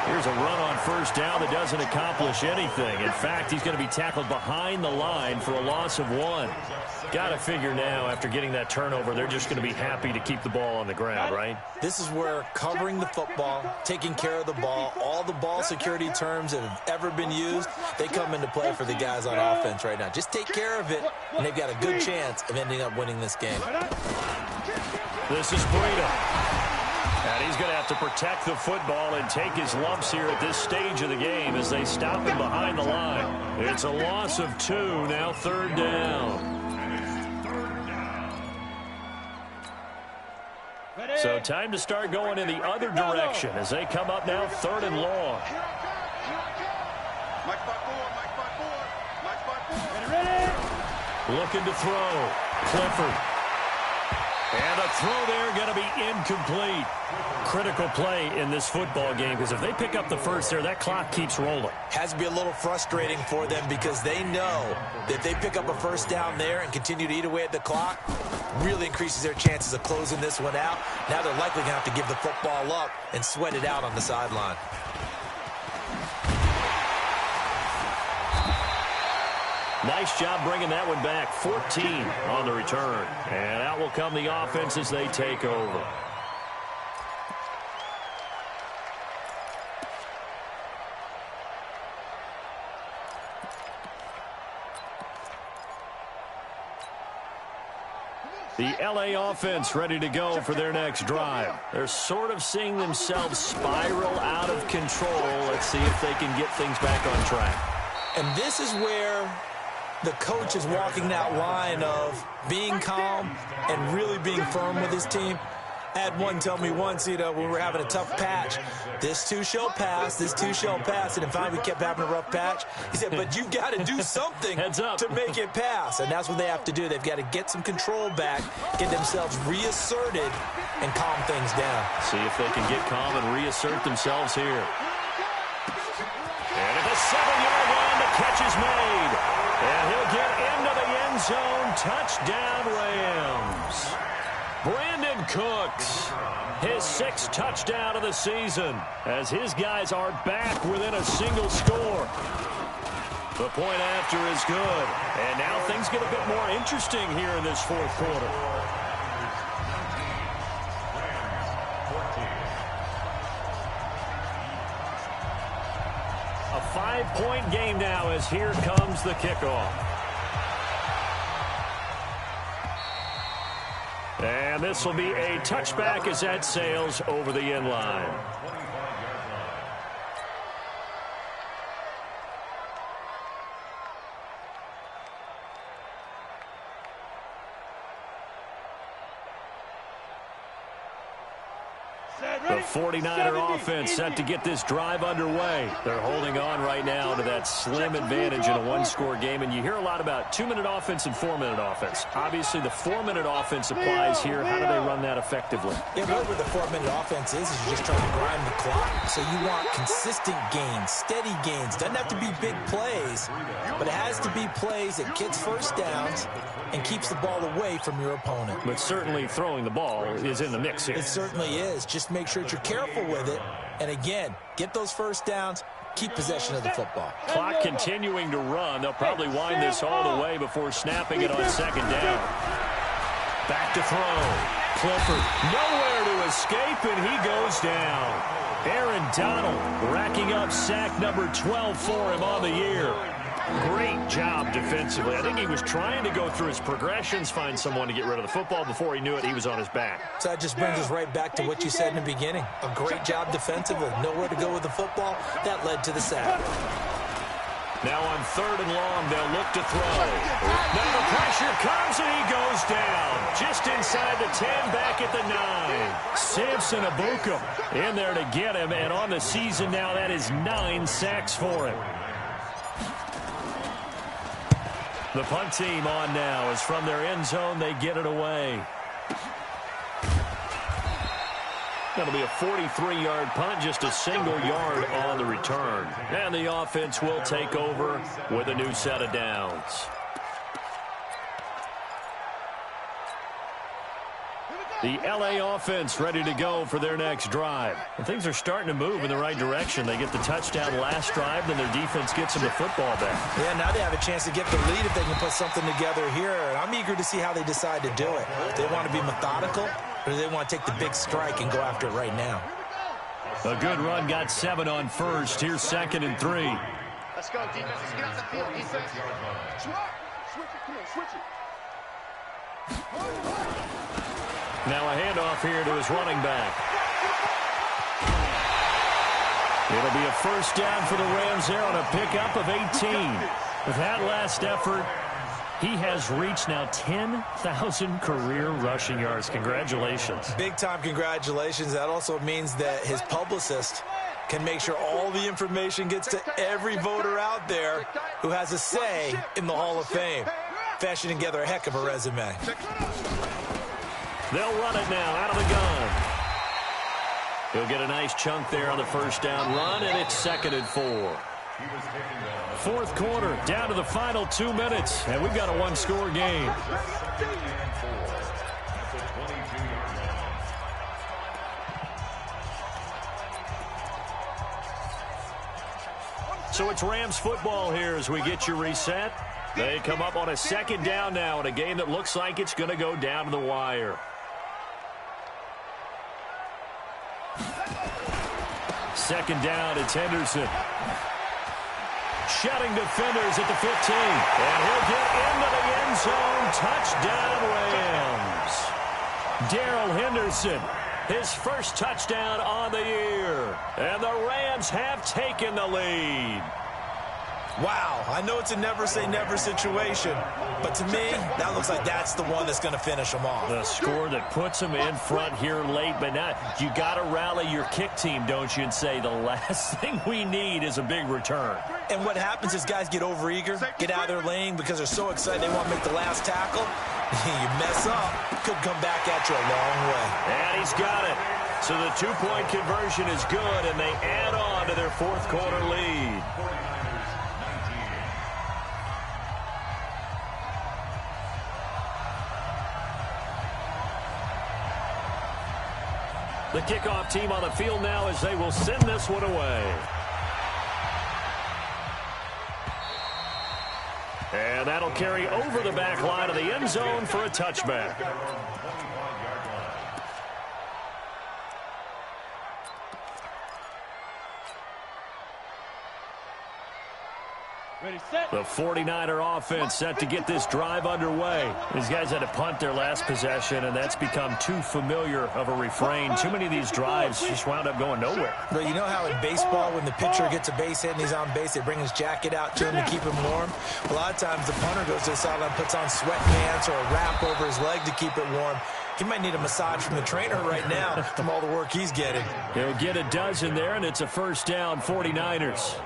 Here's a run on 1st down that doesn't accomplish anything. In fact, he's going to be tackled behind the line for a loss of 1. Got to figure now, after getting that turnover, they're just going to be happy to keep the ball on the ground, right? This is where covering the football, taking care of the ball, all the ball security terms that have ever been used, they come into play for the guys on offense right now. Just take care of it, and they've got a good chance of ending up winning this game. This is Breida. And he's going to have to protect the football and take his lumps here at this stage of the game as they stop him behind the line. It's a loss of 2, now 3rd down. So time to start going in the other direction as they come up now 3rd and long. Looking to throw. Clifford. And a throw there going to be incomplete. Critical play in this football game, because if they pick up the first there, that clock keeps rolling. Has to be a little frustrating for them because they know that if they pick up a first down there and continue to eat away at the clock, really increases their chances of closing this one out. Now they're likely going to have to give the football up and sweat it out on the sideline. Nice job bringing that one back. 14 on the return. And out will come the offense as they take over. The LA offense ready to go for their next drive. They're sort of seeing themselves spiral out of control. Let's see if they can get things back on track. And this is where the coach is walking that line of being calm and really being firm with his team. I had one tell me once, when we were having a tough patch, this too shall pass, this too shall pass. And finally we kept having a rough patch. He said, but you've got to do something to make it pass. And that's what they have to do. They've got to get some control back, get themselves reasserted, and calm things down. See if they can get calm and reassert themselves here. And at the 7-yard line, the catch is made. And he'll get into the end zone. Touchdown, Rams. Brandon Cooks, his 6th touchdown of the season, as his guys are back within a single score. The point after is good. And now things get a bit more interesting here in this fourth quarter. A 5-point game now as here comes the kickoff. And this will be a touchback as that sails over the end line. The 49er offense set to get this drive underway. They're holding on right now to that slim advantage in a one-score game. And you hear a lot about 2-minute offense and 4-minute offense. Obviously, the 4-minute offense applies here. How do they run that effectively? Yeah, whatever the 4-minute offense is you're just trying to grind the clock. So you want consistent gains, steady gains. Doesn't have to be big plays, but it has to be plays that gets first downs and keeps the ball away from your opponent. But certainly throwing the ball is in the mix here. It certainly is. Just make sure that you're careful with it. And again, get those first downs, keep possession of the football. Clock continuing to run. They'll probably wind this all the way before snapping it on second down. Back to throw. Clifford nowhere to escape, and he goes down. Aaron Donald racking up sack number 12 for him on the year. Great job defensively. I think he was trying to go through his progressions, find someone to get rid of the football. Before he knew it, he was on his back. So that just brings us right back to what you said in the beginning. A great job defensively. Nowhere to go with the football. That led to the sack. Now on 3rd and long, they'll look to throw. Now the pressure comes, and he goes down. Just inside the 10, back at the 9. Samson Ebukam in there to get him, and on the season now, that is 9 sacks for him. The punt team on now as from their end zone they get it away. That'll be a 43-yard punt, just a single yard on the return. And the offense will take over with a new set of downs. The LA offense ready to go for their next drive. And things are starting to move in the right direction. They get the touchdown last drive, then their defense gets them the football back. Yeah, now they have a chance to get the lead if they can put something together here. And I'm eager to see how they decide to do it. Do they want to be methodical, or do they want to take the big strike and go after it right now? A good run, got 7 on first. Here's 2nd and 3. Let's go, defense. Let's get out the field, defense. Switch it. Come on, switch it. Now a handoff here to his running back. It'll be a first down for the Rams there on a pickup of 18. With that last effort, he has reached now 10,000 career rushing yards. Congratulations. Big-time congratulations. That also means that his publicist can make sure all the information gets to every voter out there who has a say in the Hall of Fame. Fashioning together a heck of a resume. They'll run it now out of the gun. He'll get a nice chunk there on the first down run, and it's 2nd and 4. Fourth quarter, down to the final 2 minutes, and we've got a one-score game. So it's Rams football here as we get you reset. They come up on a 2nd down now in a game that looks like it's going to go down to the wire. Second down, it's Henderson. Shutting defenders at the 15. And he'll get into the end zone. Touchdown, Rams. Darrell Henderson, his first touchdown on the year. And the Rams have taken the lead. Wow, I know it's a never-say-never situation, but to me, that looks like that's the one that's going to finish them off. The score that puts them in front here late, but now you got to rally your kick team, don't you, and say the last thing we need is a big return. And what happens is guys get overeager, get out of their lane because they're so excited they want to make the last tackle. You mess up, could come back at you a long way. And he's got it. So the two-point conversion is good, and they add on to their fourth quarter lead. The kickoff team on the field now as they will send this one away. And that'll carry over the back line of the end zone for a touchback. The 49er offense set to get this drive underway. These guys had to punt their last possession, and that's become too familiar of a refrain. Too many of these drives just wound up going nowhere. But you know how in baseball, when the pitcher gets a base hit and he's on base, they bring his jacket out to him to keep him warm? A lot of times the punter goes to the sideline, puts on sweatpants or a wrap over his leg to keep it warm. He might need a massage from the trainer right now from all the work he's getting. He'll get a dozen there, and it's a first down, 49ers.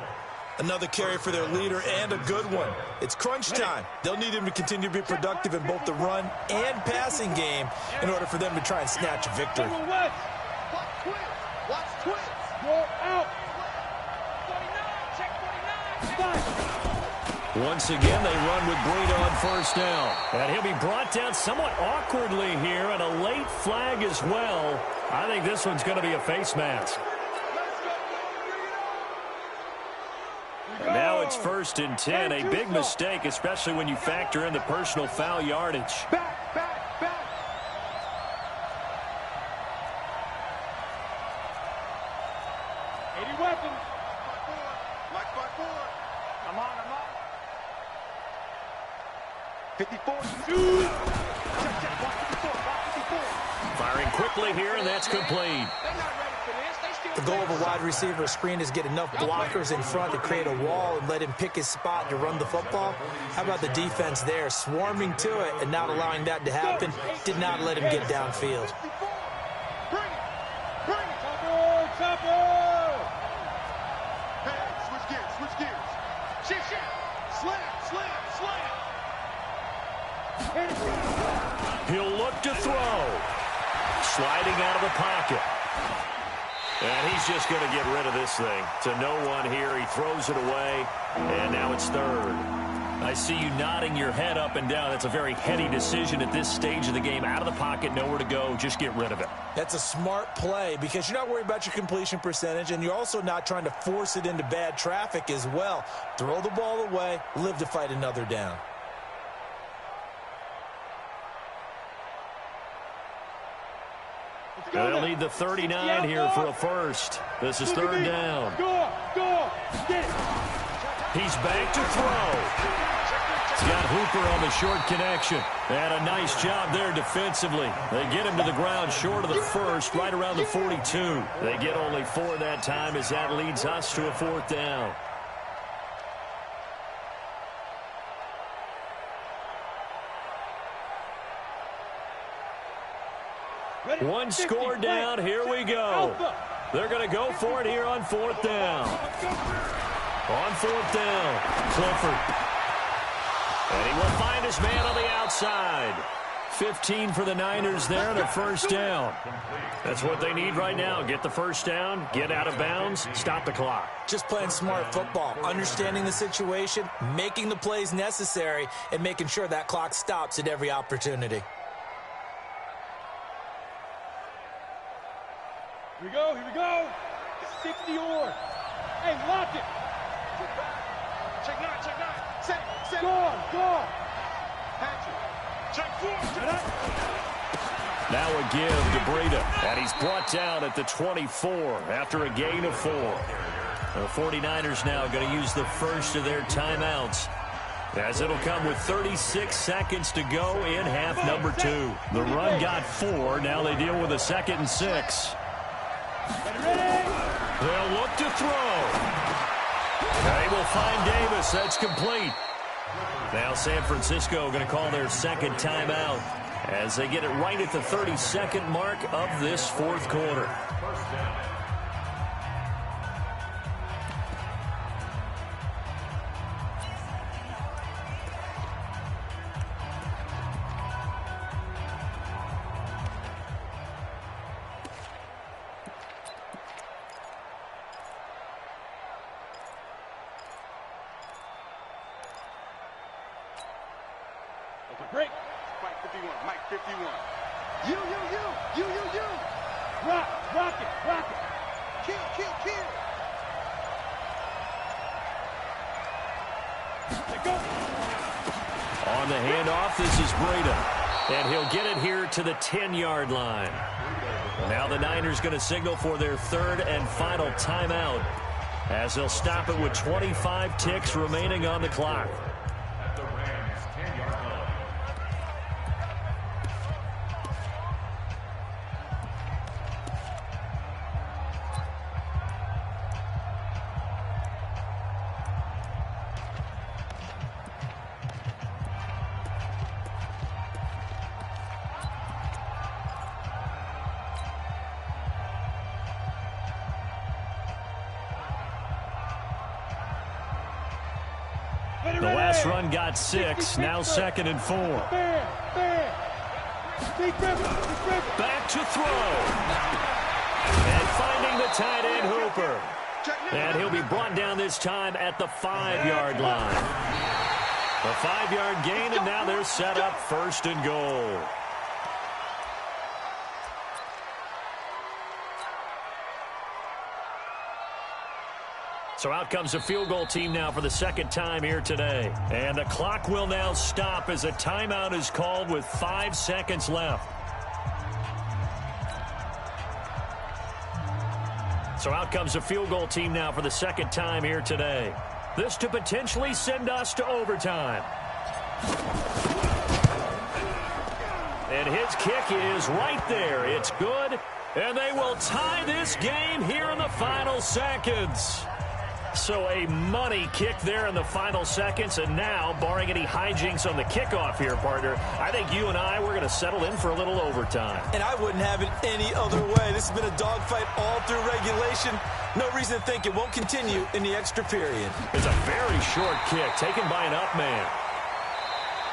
Another carry for their leader and a good one. It's crunch time. They'll need him to continue to be productive in both the run and passing game in order for them to try and snatch a victory. Watch twins. Go out. 49. Check 49. Once again, they run with Breida on first down. And he'll be brought down somewhat awkwardly here, and a late flag as well. I think this one's going to be a face mask. And now it's 1st and 10, a big mistake, especially when you factor in the personal foul yardage. Back. 80 weapons. Like front forward. I'm on. 54. Shoot. Check. 154. Firing quickly here, and that's complete. They're not ready for this. The goal of a wide receiver screen is get enough blockers in front to create a wall and let him pick his spot to run the football. How about the defense there, swarming to it and not allowing that to happen? Did not let him get downfield. Bring it. Top. Hey, switch gears. Shift. Slam. He'll look to throw. Sliding out of the pocket. And he's just going to get rid of this thing. To no one here. He throws it away. And now it's 3rd. I see you nodding your head up and down. That's a very heady decision at this stage of the game. Out of the pocket, nowhere to go. Just get rid of it. That's a smart play because you're not worried about your completion percentage, and you're also not trying to force it into bad traffic as well. Throw the ball away, live to fight another down. They'll need the 39 here for a first. This is 3rd down. Go. Get it. He's back to throw. He's got Hooper on the short connection. And a nice job there defensively. They get him to the ground short of the first, right around the 42. They get only 4 that time as that leads us to a 4th down. One score down. Here we go. They're going to go for it here on 4th down. On 4th down, Clifford. And he will find his man on the outside. 15 for the Niners there and a first down. That's what they need right now. Get the first down, get out of bounds, stop the clock. Just playing smart football, understanding the situation, making the plays necessary, and making sure that clock stops at every opportunity. Here we go, here we go. It's 60 or. Hey, lock it. Check nine. Set. Go on. Patrick. Check four. Now a give to Breida, and he's brought down at the 24 after a gain of 4. The 49ers now going to use the first of their timeouts, as it'll come with 36 seconds to go in half number 2. The run got 4. Now they deal with a 2nd and 6. They'll look to throw. They will find Davis. That's complete. Now San Francisco going to call their second timeout as they get it right at the 32nd mark of this fourth quarter. Break. Mike 51. You. Rock it. Kill. Let go. On the handoff, this is Breida. And he'll get it here to the 10-yard line. Now the Niners going to signal for their third and final timeout, as they'll stop it with 25 ticks remaining on the clock. The last run got 6, now 2nd and 4. Back to throw. And finding the tight end Hooper. And he'll be brought down this time at the 5-yard line. A 5-yard gain, and now they're set up 1st and goal. So out comes a field goal team now for the second time here today. And the clock will now stop as a timeout is called with 5 seconds left. So out comes a field goal team now for the second time here today. This to potentially send us to overtime. And his kick is right there. It's good. And they will tie this game here in the final seconds. So a money kick there in the final seconds, and now, barring any hijinks on the kickoff here, partner, I think you and we're going to settle in for a little overtime. And I wouldn't have it any other way. This has been a dogfight all through regulation. No reason to think it won't continue in the extra period. It's a very short kick taken by an up man.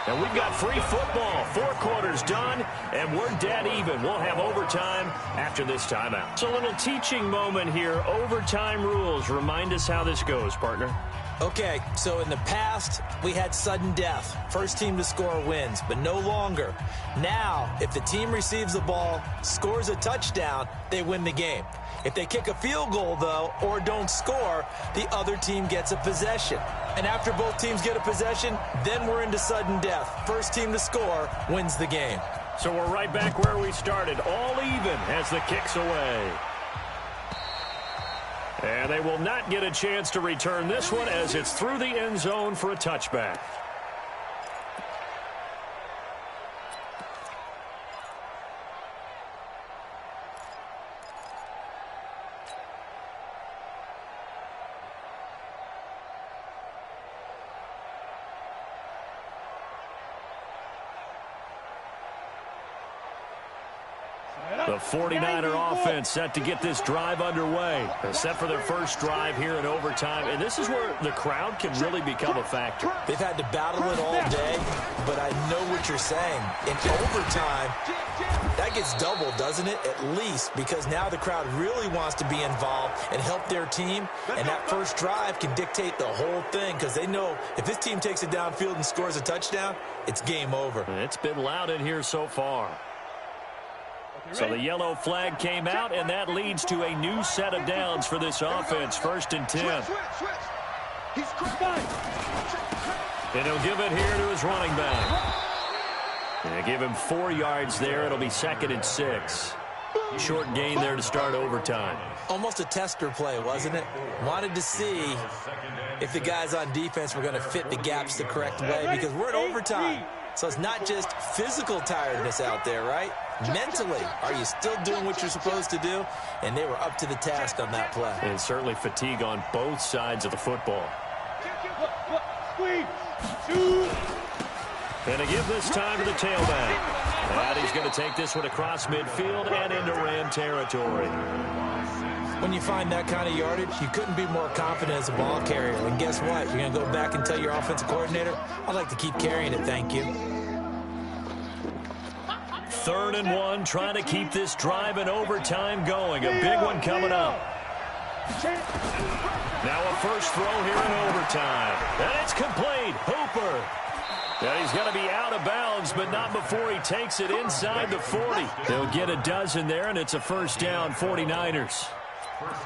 And we've got free football. 4 quarters done, and we're dead even. We'll have overtime after this timeout. So a little teaching moment here. Overtime rules. Remind us how this goes, partner. Okay, so in the past, we had sudden death. First team to score wins, but no longer. Now, if the team receives the ball, scores a touchdown, they win the game. If they kick a field goal, though, or don't score, the other team gets a possession. And after both teams get a possession, then we're into sudden death. First team to score wins the game. So we're right back where we started, all even as the kick's away. And they will not get a chance to return this one as it's through the end zone for a touchback. The 49er offense set to get this drive underway. They're set for their first drive here in overtime. And this is where the crowd can really become a factor. They've had to battle it all day. but I know what you're saying. In overtime, that gets doubled, doesn't it? At least, because now the crowd really wants to be involved and help their team, and that first drive can dictate the whole thing because they know if this team takes it downfield and scores a touchdown, it's game over. It's been loud in here so far. So the yellow flag came out, and that leads to a new set of downs for this offense. 1st and 10. And he'll give it here to his running back. And they give him 4 yards there. It'll be 2nd and 6. Short gain there to start overtime. Almost a tester play, wasn't it? Wanted to see if the guys on defense were going to fit the gaps the correct way because we're in overtime. So it's not just physical tiredness out there, right? Mentally, are you still doing what you're supposed to do? And they were up to the task on that play. And certainly fatigue on both sides of the football. And to give this time to the tailback. And he's going to take this one across midfield and into Ram territory. When you find that kind of yardage, you couldn't be more confident as a ball carrier. And guess what? You're going to go back and tell your offensive coordinator, I'd like to keep carrying it, thank you. 3rd and 1, trying to keep this drive in overtime going. A big one coming up. Now a first throw here in overtime. And it's complete. Hooper. And he's going to be out of bounds, but not before he takes it inside the 40. They'll get a dozen there, and it's a first down, 49ers.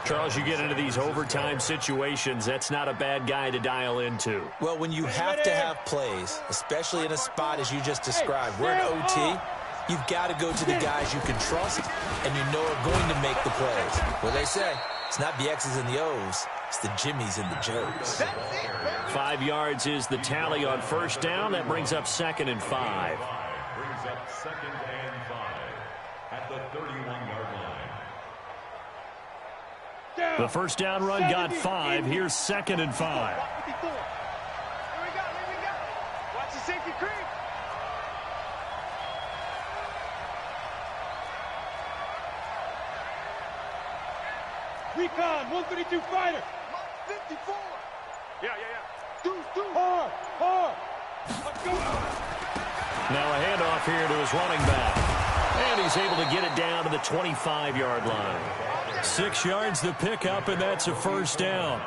Charles, you get into these overtime situations, that's not a bad guy to dial into. Well, when you have to have plays, especially in a spot as you just described, we're in OT, you've got to go to the guys you can trust and you know are going to make the plays. Well, they say it's not the X's and the O's, it's the Jimmies and the Joes. 5 yards is the tally on first down. That brings up 2nd and 5. Brings up 2nd and 5 at the 31-yard line. The first down run got 5. Here's 2nd and 5. Here we go. Watch the safety creep. Recon, 132 fighter. 54. Yeah. Deuce. Hard. Let's go. Now a handoff here to his running back. And he's able to get it down to the 25-yard line. 6 yards the pickup, and that's a first down.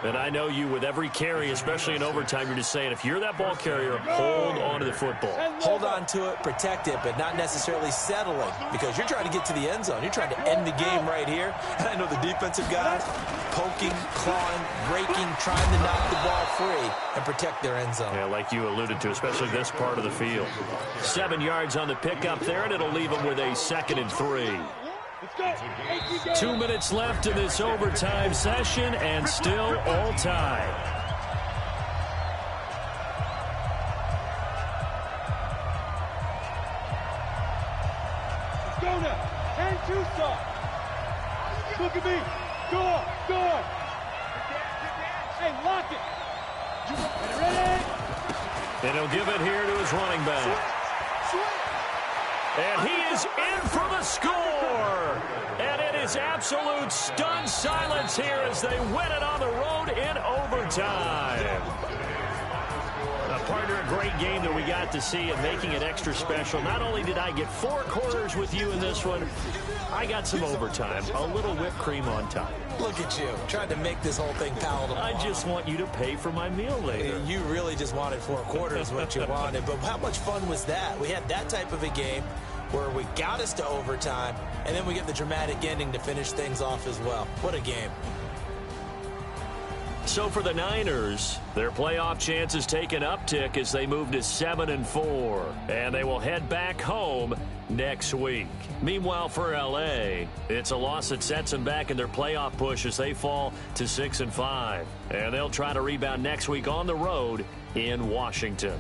And I know you, with every carry, especially in overtime, you're just saying, if you're that ball carrier, hold on to the football. Hold on to it, protect it, but not necessarily settling because you're trying to get to the end zone. You're trying to end the game right here. And I know the defensive guys poking, clawing, breaking, trying to knock the ball free and protect their end zone. Yeah, like you alluded to, especially this part of the field. 7 yards on the pickup there, and it'll leave them with a 2nd and 3. 2 minutes left in this overtime session, and still all tied. Let's go now. And Tucson. Look at me. Go. Hey, lock it. Ready? And he'll give it here to his running back. And he is in for the score. And it is absolute stunned silence here as they win it on the road in overtime. Partner, a great game that we got to see and making it extra special. Not only did I get 4 quarters with you in this one, I got some overtime, a little whipped cream on top. Look at you, trying to make this whole thing palatable. I just want you to pay for my meal later. You really just wanted 4 quarters what you wanted, but how much fun was that? We had that type of a game where we got us to overtime, and then we get the dramatic ending to finish things off as well. What a game. So for the Niners, their playoff chances take an uptick as they move to 7-4, and they will head back home next week. Meanwhile, for L.A., it's a loss that sets them back in their playoff push as they fall to 6-5, and they'll try to rebound next week on the road in Washington.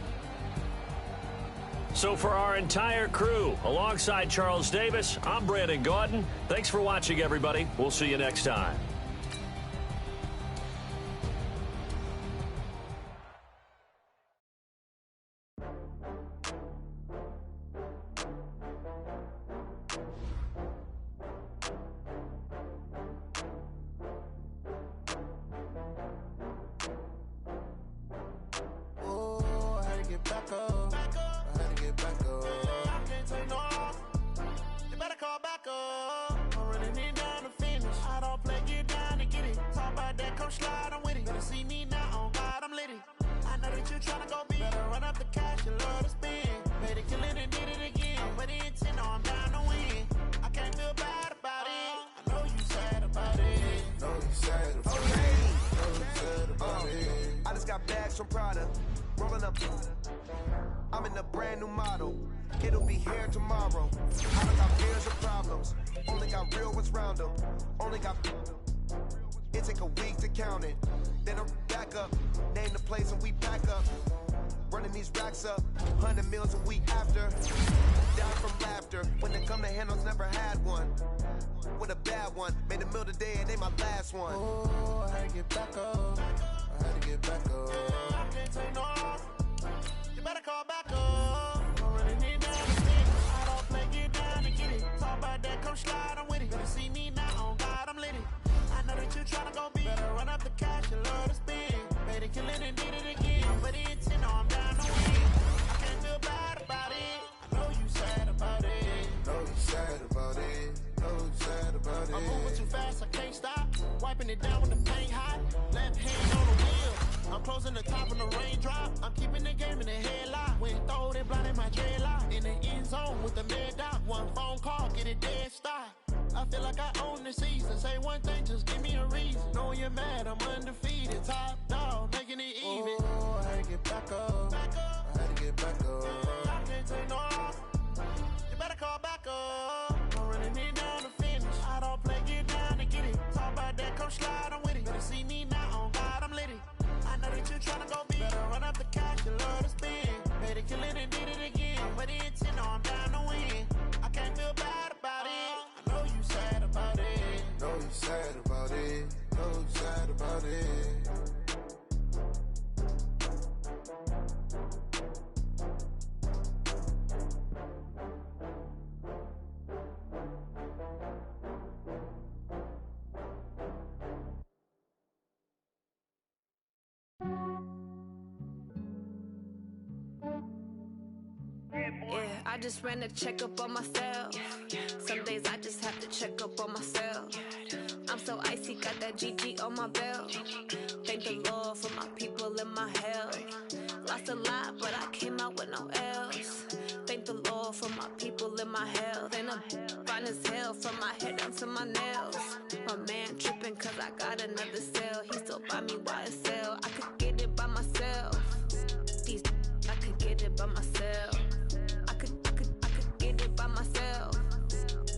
So for our entire crew, alongside Charles Davis, I'm Brandon Gaudin. Thanks for watching, everybody. We'll see you next time. Oh, how to get back up. Bags from Prada, rolling up. I'm in a brand new model. It'll be here tomorrow. I don't got fears or problems. Only got real ones round them. Only got. It take a week to count it. Then I'm back up. Name the place and we pack up. Running these racks up. 100 meals a week after. Die from laughter. When they come to handles, never had one. With a bad one. Made a meal today and they my last one. Oh, I had to get back up. I had to get back up. I can't take no loss. You better call back up. Don't really need that to stick. I don't play, get down and get it. Talk about that, come slide, I'm with it. Better see me now, on God, I'm lit it. I know that you tryna go big. Better run up the cash, you love to spend. Made it, kill it, and did it again. But the intent, no, I'm down to win. I can't feel bad about it. I know you sad about it. Know you sad about it. Know you sad about it. I'm moving too fast, I can't stop. Wiping it down when the paint hot. Left hand on the wheel. I'm closing the top of the raindrop. I'm keeping the game in the headlock. When throw it, blind in my dreadlock. In the end zone with the mad dot. One phone call, get it dead stop. I feel like I own the season. Say one thing, just give me a reason. Knowing you're mad, I'm undefeated. Top dog, making it even. Oh, I had to get back up. I had to get back up. I can't take no loss. You better call back up. I'm running it down to finish. I don't play, get down and get it. Talk about that, come slide, I'm with it. Better see me now, on God, I'm lit it. I know that you tryna go big. Better run up the cash, you love to spend. Made it, kill it, and did it again. But the intent, no, I'm down to win. I can't feel bad about it. I know you sad about it. Know you sad about it. Know you sad about it. Yeah, I just ran a checkup on myself. Some days I just have to check up on myself. I'm so icy, got that GG on my belt. Thank the Lord for my people and my health. Lost a lot, but I came out with no else. Thank the Lord for my people and my health. And I'm fine as hell from my head down to my nails. My man tripping cause I got another cell. He still buy me YSL. I could get it by myself. These I could get it by myself. I could get it by myself.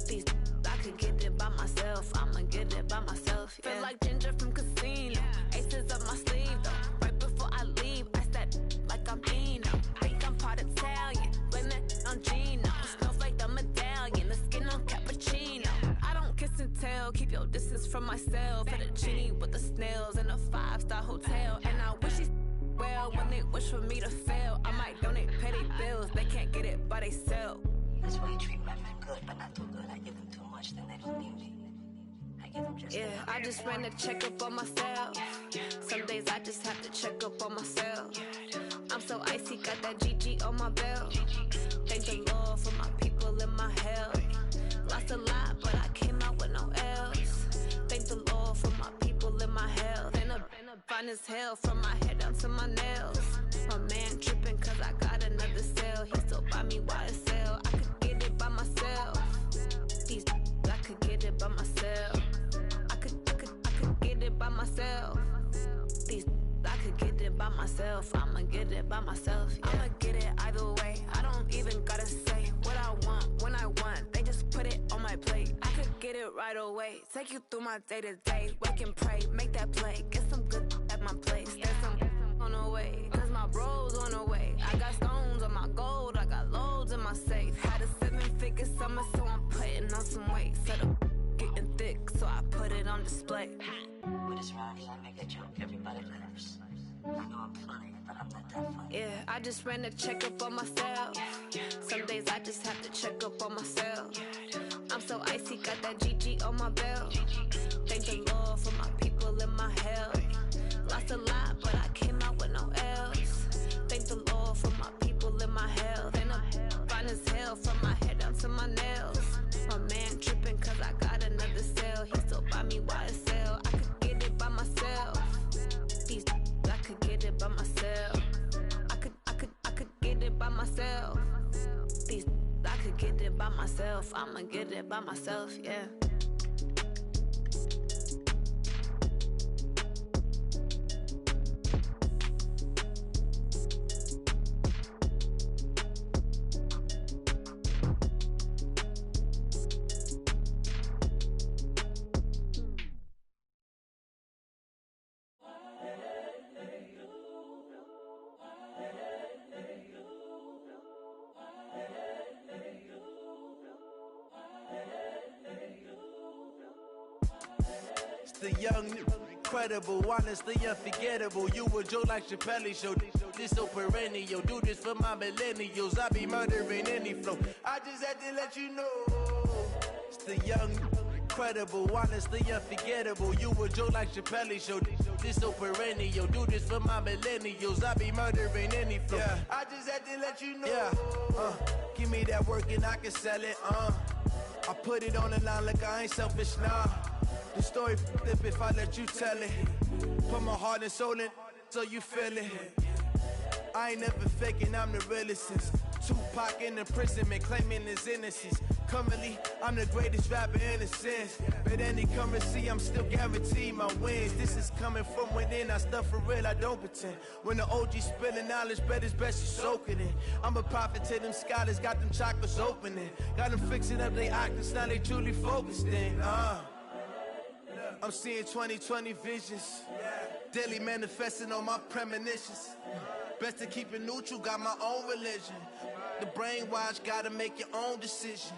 These I could get it by myself. I'ma get it by myself. Yeah. Feel like Ginger from Casino. Aces up my sleeve though. Right before I leave, I said like I'm Dino. Think I'm part Italian. Blame it on Gino. Smells like the medallion. The skin on cappuccino. I don't kiss and tell. Keep your distance from myself. At a genie with the snails in a 5-star hotel. And I wish he's well when they wish for me to fail. I might donate, pay their bills. They can't get it by they sell. That's why you treat women good, but not too good. I give them too much, then they don't need me. I give them just yeah, I just ran a checkup on myself. Some days I just have to check up on myself. I'm so icy, got that GG on my belt. Thank the Lord for my people and my health. Lost a lot, but I came out with no else. Thank the Lord for my people and my health. And I'm fine as hell from my head down to my nails. My man tripping cause I got another cell. He still buy me YSL. I could get it by myself. These I could get it by myself. I could get it by myself. These I could get it by myself. I'ma get it by myself. Yeah. I'ma get it either way. I don't even gotta say what I want when I want. They just put it on my plate. I could get it right away. Take you through my day to day. Wake and pray, make that play. Get some good at my place. There's some on the way. Cause my bros on the way. I got stones on my gold. I got loads in my safe. Had a 7-figure summer, so I'm putting on some weight. Set up getting thick, so I put it on display. With this ride, I make a joke, everybody laughs. I know I'm funny, but I'm not that funny. Yeah, I just ran a checkup on myself. Some days I just have to check up on myself. I'm so icy, got that GG on my belt. Thank the Lord for my people and my health. Lost a lot, but I came out with no else. Thank the Lord for my people and my health. And I'm fine as hell from my head down to my nails. My man tripping cause I got another cell. He still buy me YSL. I could get it by myself. These I could get it by myself. I could get it by myself. These I could get it by myself. I'ma get it by myself, yeah. The young, incredible, honestly unforgettable. You a joke like Chappelle Show. This so perennial. Do this for my millennials. I be murdering any flow. I just had to let you know. It's the young, incredible, honestly unforgettable. You a joke like Chappelle Show. This so perennial. Do this for my millennials. I be murdering any flow. Yeah. I just had to let you know. Yeah. Give me that work and I can sell it. I put it on the line like I ain't selfish, nah. The story flip if I let you tell it. Put my heart and soul in so you feel it. I ain't never faking, I'm the realest since Tupac in imprisonment, claiming his innocence. Currently, I'm the greatest rapper in a sense. But any currency, I'm still guaranteed my wins. This is coming from within, I stuff for real, I don't pretend. When the OG spilling knowledge, bet it's best you soak it in. I'm a prophet to them scholars, got them chakras opening. Got them fixing up they octaves, now they truly focused in. I'm seeing 2020 visions. Daily manifesting on my premonitions. Best to keep it neutral, got my own religion. The brainwash, gotta make your own decision.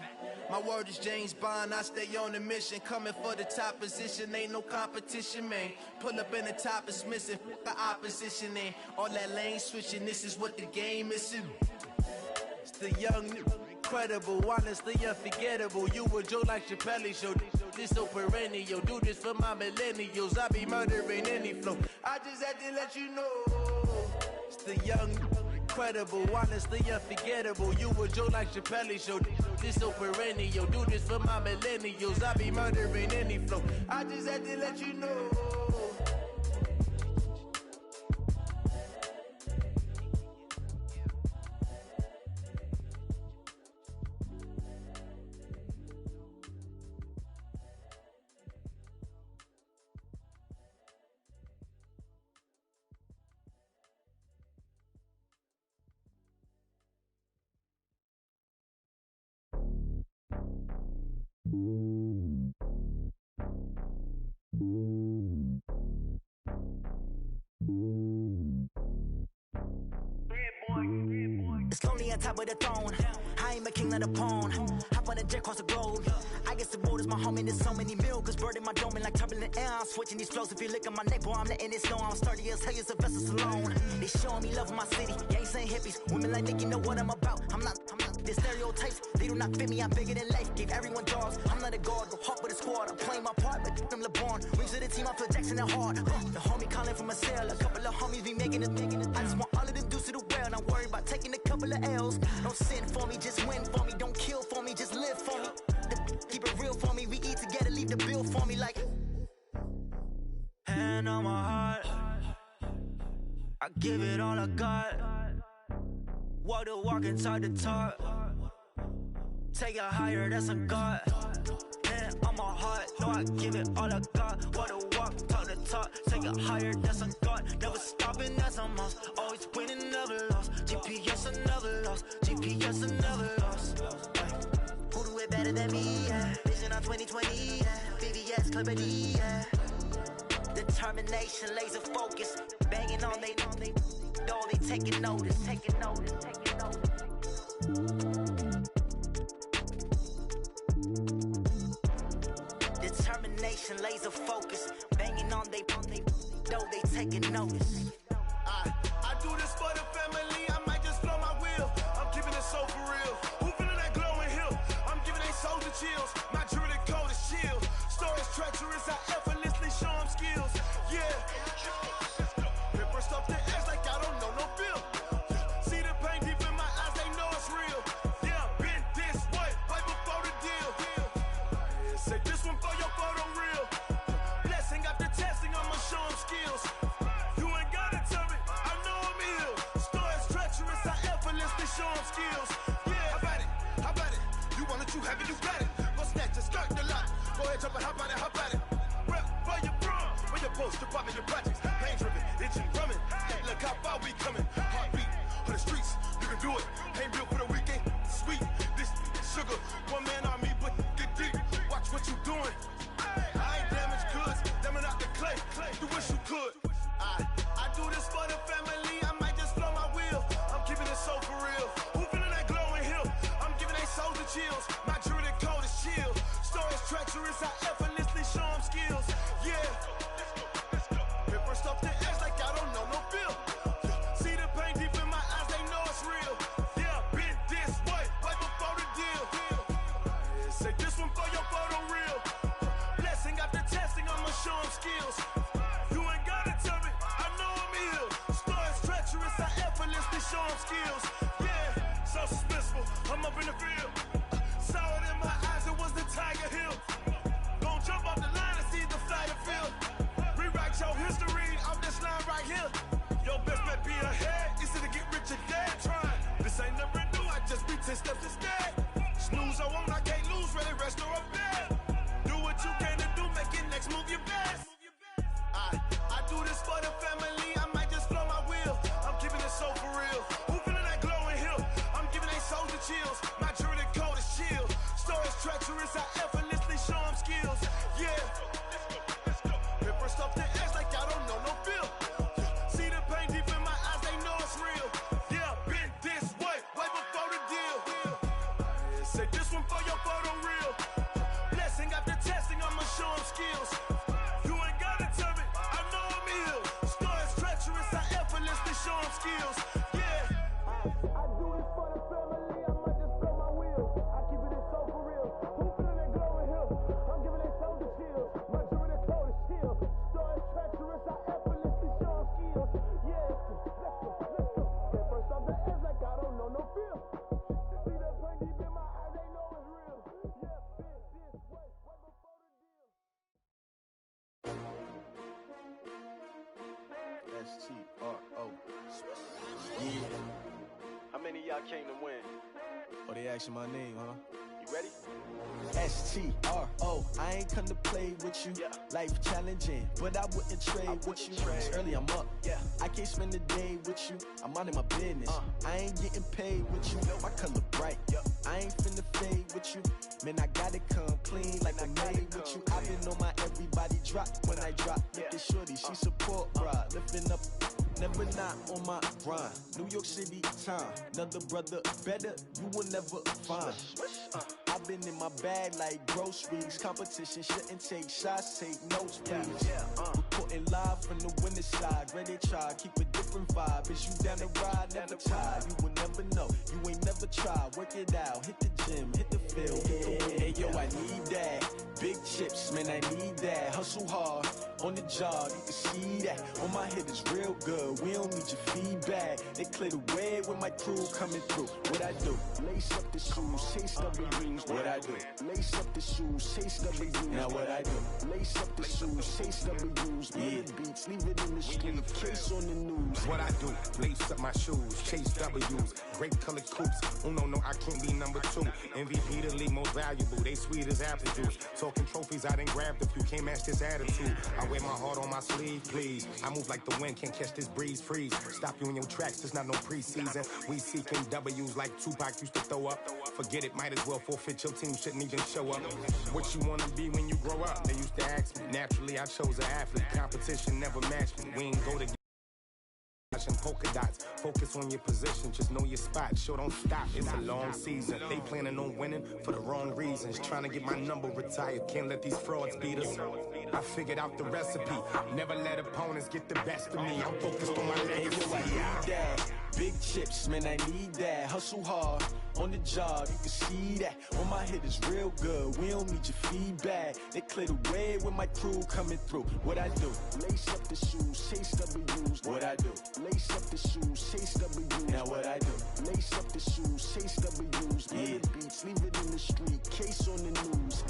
My word is James Bond, I stay on a mission. Coming for the top position, ain't no competition, man. Pull up in the top is missing, the opposition ain't. All that lane switching, this is what the game is. It's the young, incredible, honestly unforgettable. You a joke like Chappelle Show. This so perennial. Do this for my millennials. I be murdering any flow. I just had to let you know. It's the young, incredible, honestly unforgettable. You a joke like Chappelle Show. This so perennial. Do this for my millennials. I be murdering any flow. I just had to let you know. It's lonely on top of the throne. I ain't a king of the pawn. Hop on a jet across the globe. I guess the road is my home and there's so many miracles burning my dome like turbulent air. I'm switching these flows. If you look at my neck, boy, I'm letting it snow. I'm sturdy as hell, as Sylvester Stallone. They showing me love in my city. Yeah, ain't saying hippies. Women like Nick, you know what I'm about. I'm not the stereotypes. They do not fit me. I'm bigger than life. Gave everyone dogs. I'm not a guard. Go hard with a squad. I'm playing my part, but I'm LeBron. Wings of the team, I feel Jackson and hard. The homie calling from a cell. A couple of homies be making it. I just want all of them dudes to the well. Not worried about taking a couple of L's. Don't sin for me, just win for me. Don't kill for me, just live for me. Keep it real for me. We eat together, leave the bill for me like. Hand on my heart, I give it all I got. Walk the walk and talk the talk. Take it higher, that's a God. Hand on my heart, no, I give it all I got. Walk the walk, talk the talk. Take it higher, that's a God. Never stopping, that's a must. Always winning, never lost. GPS, I never lost. GPS, I never lost. Who do it better than me? Yeah. Vision on 2020. Yeah. VVS, Clipper D. Yeah. Determination, laser focus. Banging on they know they taking notice. Taking notice. Taking notice. Determination, laser focus. Banging on they know they taking notice. I do this for the family. I might just blow my wheel. I'm keeping it so for real. Who feeling that glowing hill? I'm giving they soldier chills. My jewelry code is chill. Stories treacherous. I effortlessly show them skills. Yeah. Paper stuff the edge like I don't know no feel. See the pain deep in my eyes. They know it's real. Yeah, been this way right before the deal. Say this one for your photo reel. Blessing after testing, I'ma show them skills. You ain't gotta tell me, I know I'm ill. Stories treacherous, I effortlessly show them skills. Yeah, how about it? How about it? You want it, you have it, you got it. Go snatch and skirt the lot. Go ahead, jump and hop on it, hop on it. Rep for your bro, for your post, your poppin' your projects. Pain driven, itching, drumming. Look how far we coming. Heartbeat for the streets, you can do it. Pain built for the weekend, sweet. This sugar, one man army, but get deep. Watch what you doing. I ain't damaged goods, them are not the clay. You wish you could. I do this for the family. I might just blow my wheel. I'm keeping it so for real. Who feeling that glowing hill? I'm giving they soldier chills. My jewelry code is chill. Stories treacherous. I effortlessly show them skills. Yeah. 10 steps instead. Snooze, I won't, I can't lose, ready, rest or up there. Do what you can to do, make it next move your best. I do this for the family, I might just blow my wheel. I'm keeping it so for real. Who feeling that glowing hill? I'm giving they souls the chills. My jewelry cold is chill. Stories treacherous, I effortlessly show them skills. Yeah. Pepper stuff the edge like I don't know no feel. See the pain deep in my eyes, they know it's real. Yeah, been this way before the deal. Say this one for your photo reel. Blessing after testing, I'ma show them skills. You ain't gotta tell me, I know I'm ill. Stories treacherous, I effortlessly show them skills. Yeah. I do this for the family, I might just blow my wheel. I keep it so for real. Who feeling that glowing hill? I'm giving they souls the chills. My jewelry the cold is chill. Stories treacherous, I effortlessly show them skills. Yeah. Let's go. Get first off the edge like I don't know no feel. See the pain deep in my eyes, they know it's real. Yeah, been this way before the deal. S-T-R-O. Yeah. How many of y'all came to win? Oh, they asking my name, huh? You ready? S-T-R-O. I ain't come to play with you. Life challenging, but I wouldn't trade with you. It's early, I'm up. I can't spend the day with you. I'm minding my business. I ain't getting paid with you. My color bright. I ain't finna fade with you. Man, I gotta come clean like I'm made with you. I've been on my everybody drop when I drop. Look at shorty, she support, bruh. Lifting up. Never not on my grind. New York City time. Another brother better, you will never find. I've been in my bag like groceries. Competition shouldn't take shots, take notes, please. Reporting live from the winning side. Ready try, keep a different vibe. Is you down the ride, never tired. You will never know, you ain't never tried. Work it out, hit the gym, hit the field, hit the wind. Hey yo, I need that. Big chips, man, I need that. Hustle hard, on the job, you can see that. On my head is real good, we don't need your feedback. They clear the way with my crew coming through. What I do? Lace up the shoes, chase W's. What I do? Lace up the shoes, chase W's. Now what I do? Lace up the shoes, chase W's. Million beats, leave it in the street, case on the news. What I do? Lace up my shoes, chase W's. Great colored coops. Oh no, I can't be number 2. MVP the league most valuable. They sweet as apple juice. Talking trophies, I didn't grab the few. Can't match this attitude. I wear my heart on my sleeve, please. I move like the wind, can't catch this breeze, freeze. Stop you in your tracks, there's not no preseason. We seeking W's like Tupac used to throw up. Forget it, might as well forfeit. Your team shouldn't even show up. What you wanna be when you grow up? They used to ask me. Naturally, I chose an athlete. Competition never matched me. We ain't go together. Polka dots, focus on your position, just know your spot, sure don't stop, it's a long season. They planning on winning for the wrong reasons, trying to get my number retired, can't let these frauds beat us. I figured out the recipe, never let opponents get the best of me, I'm focused on my legacy. I need that. Big chips, man, I need that. Hustle hard, on the job, you can see that. On my head is real good, we don't need your feedback. They clear the way with my crew coming through. What I do? Lace up the shoes, chase W's. What I do? Lace up the shoes, chase W's. Now what I do? Lace up the shoes, chase W's. Million beats, leave it in the street, case on the news.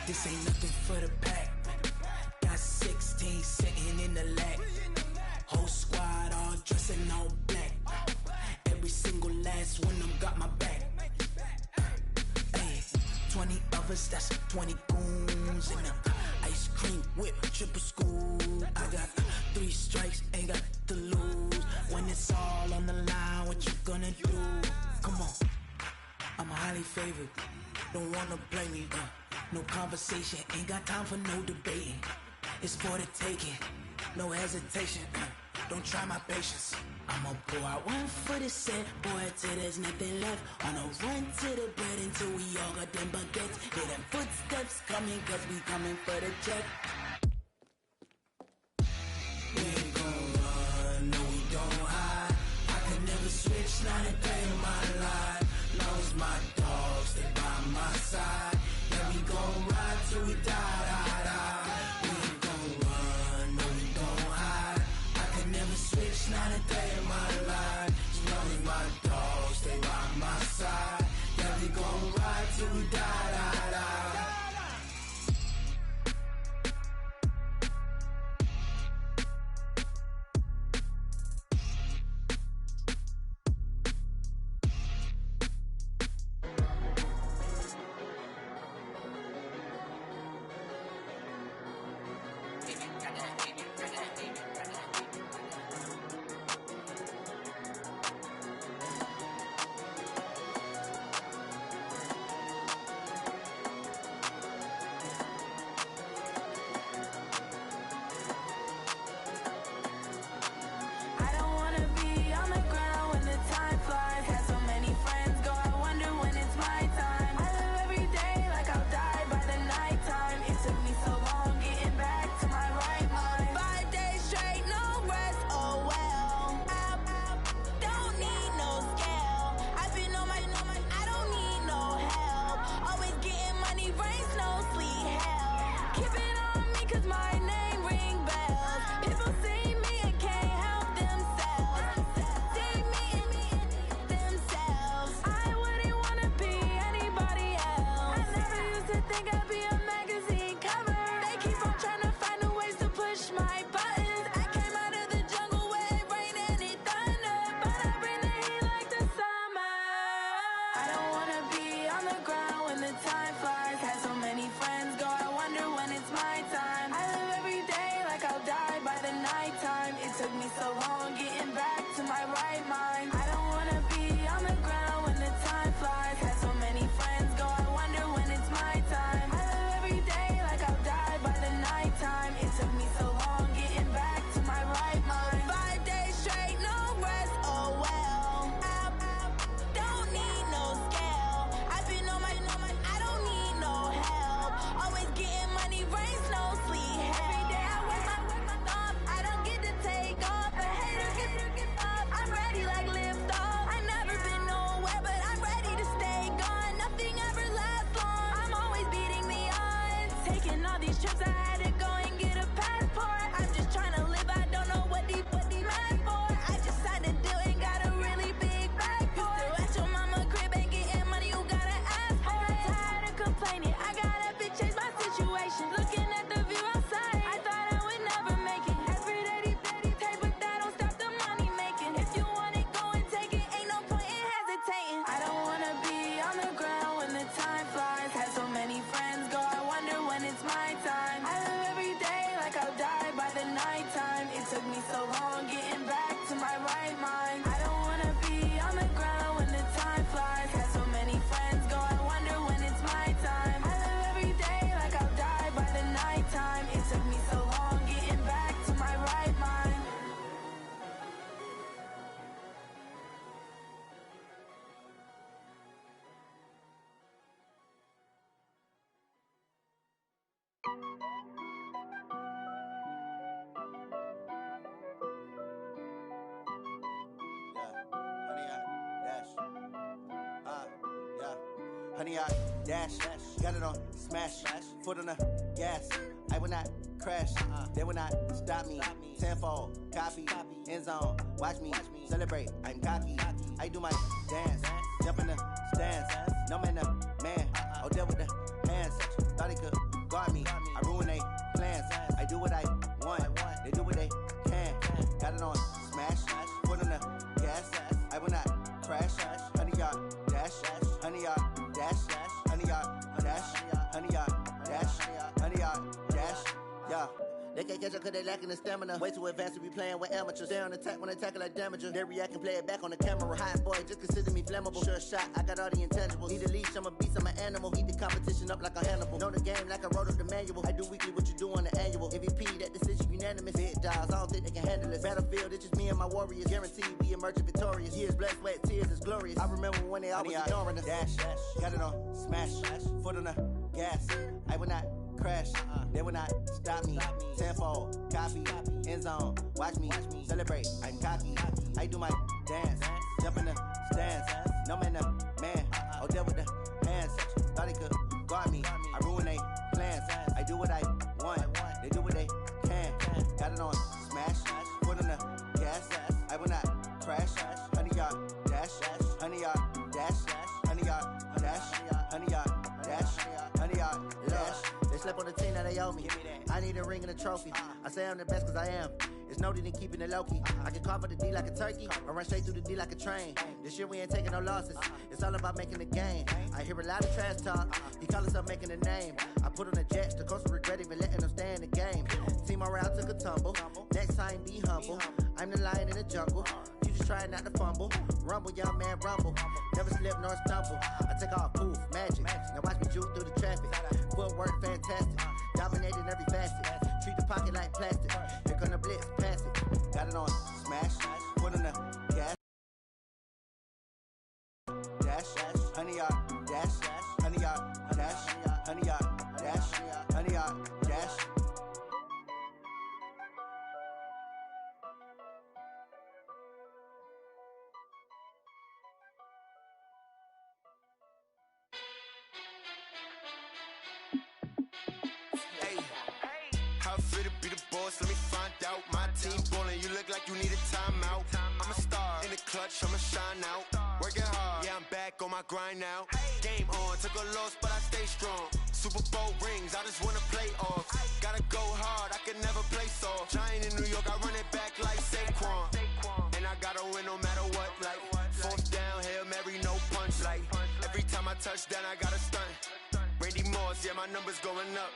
This ain't nothing for the pack. Got 16 sitting in the lag. Whole squad all dressing all black. Every single last one of them got my back. Hey, 20 of us, that's 20 goons in them. Ice cream whip, triple school. I got 3 strikes, ain't got to lose. When it's all on the line, what you gonna do? Come on, I'm highly favored. Don't wanna blame me, no conversation, ain't got time for no debating. It's for the taking, no hesitation. don't try my patience. I'ma pour out one for the set, boy, till there's nothing left. On a run to the bread until we all got them baguettes. Hear them footsteps coming, cause we coming for the check. We ain't gon' run, no we don't hide. I could never switch, not a day in my life. Long as my dogs, they by my side. Yeah, we gon' ride till we die, die, die. We ain't gon' run, no we don't hide. I could never switch, not a day in my life. As long as my dogs, they by my side. Yeah, we gon' ride till we die, die, die. Honey, I dash, got it on smash, foot on the gas. I will not crash, they will not stop me. Tenfold, copy, end zone, watch me celebrate. I'm cocky, I do my dance, jump in the stands. No man, man, I'll deal with the hands. Thought he could guard me, I ruin they plans. I do what I want, they do what they can. Got it on smash, foot on the gas. I will not crash, honey, y'all dash, honey, y'all dash, honey, y'all dash, honey, y'all dash, honey, y'all dash, yeah. They They can't catch up cause they lacking the stamina. Way too advanced to be playing with amateurs. They on attack when they tackle like damager. They react and play it back on the camera. Hot boy, just consider me flammable. Sure shot, I got all the intangibles. Need a leash, I'm a beast, I'm an animal. Heat the competition up like a Hannibal. Know the game like I wrote up the manual. I do weekly what you do on the annual. MVP, that decision unanimous. Big dials, I don't think they can handle it. Battlefield, it's just me and my warriors. Guaranteed we emerging victorious. Years, blood, sweat, tears is glorious. I remember when they always ignoring us. Dash, got it on, smash, foot on the gas. I will not crash, they will not stop me. Tenfold, copy, end zone, watch me celebrate. I'm cocky, I do my dance, jump in the stands. No man, man, oh there with the hands. Thought they could guard me, I ruin they plans. I do what I want, they do what they can. Got it on, smash, foot on the gas. I will not crash, 100-yard dash, 100-yard dash, 100-yard dash, 100-yard dash, 100-yard dash. They slept on the team that they owe me. I need a ring and a trophy. I say I'm the best cause I am. It's noted in keeping it low-key. I can carve for the D like a turkey or run straight through the D like a train. This year we ain't taking no losses. It's all about making the game. I hear a lot of trash talk. He call himself making a name. I put on the Jets. The coach will regret even letting them stay in the game. Team morale took a tumble. Next time be humble. I'm the lion in the jungle. You just trying not to fumble. Rumble, young man, rumble. Never slip nor stumble. I take off, poof, magic. Now watch me juke through the traffic. Footwork fantastic. Dominating every facet. Treat the pocket like plastic. Here come the blitz, pass it. Got it on, smash. Put on the gas. Dash, 100-yard dash, 100-yard dash, 100-yard dash, 100-yard dash. How fit to be the boss? Let me find out. My team ballin', you look like you need a timeout. I'm a star in the clutch, I'ma shine out. Working hard, yeah, I'm back on my grind now. Game on, took a loss, but I stay strong. Super Bowl rings, I just wanna play off. Gotta go hard, I can never play soft. Giant in New York, I run it back like Saquon. And I gotta win no matter what, like fourth down, Hail Mary, no punch. Like every time I touch down, I gotta stunt. Randy Moss, yeah, my numbers going up.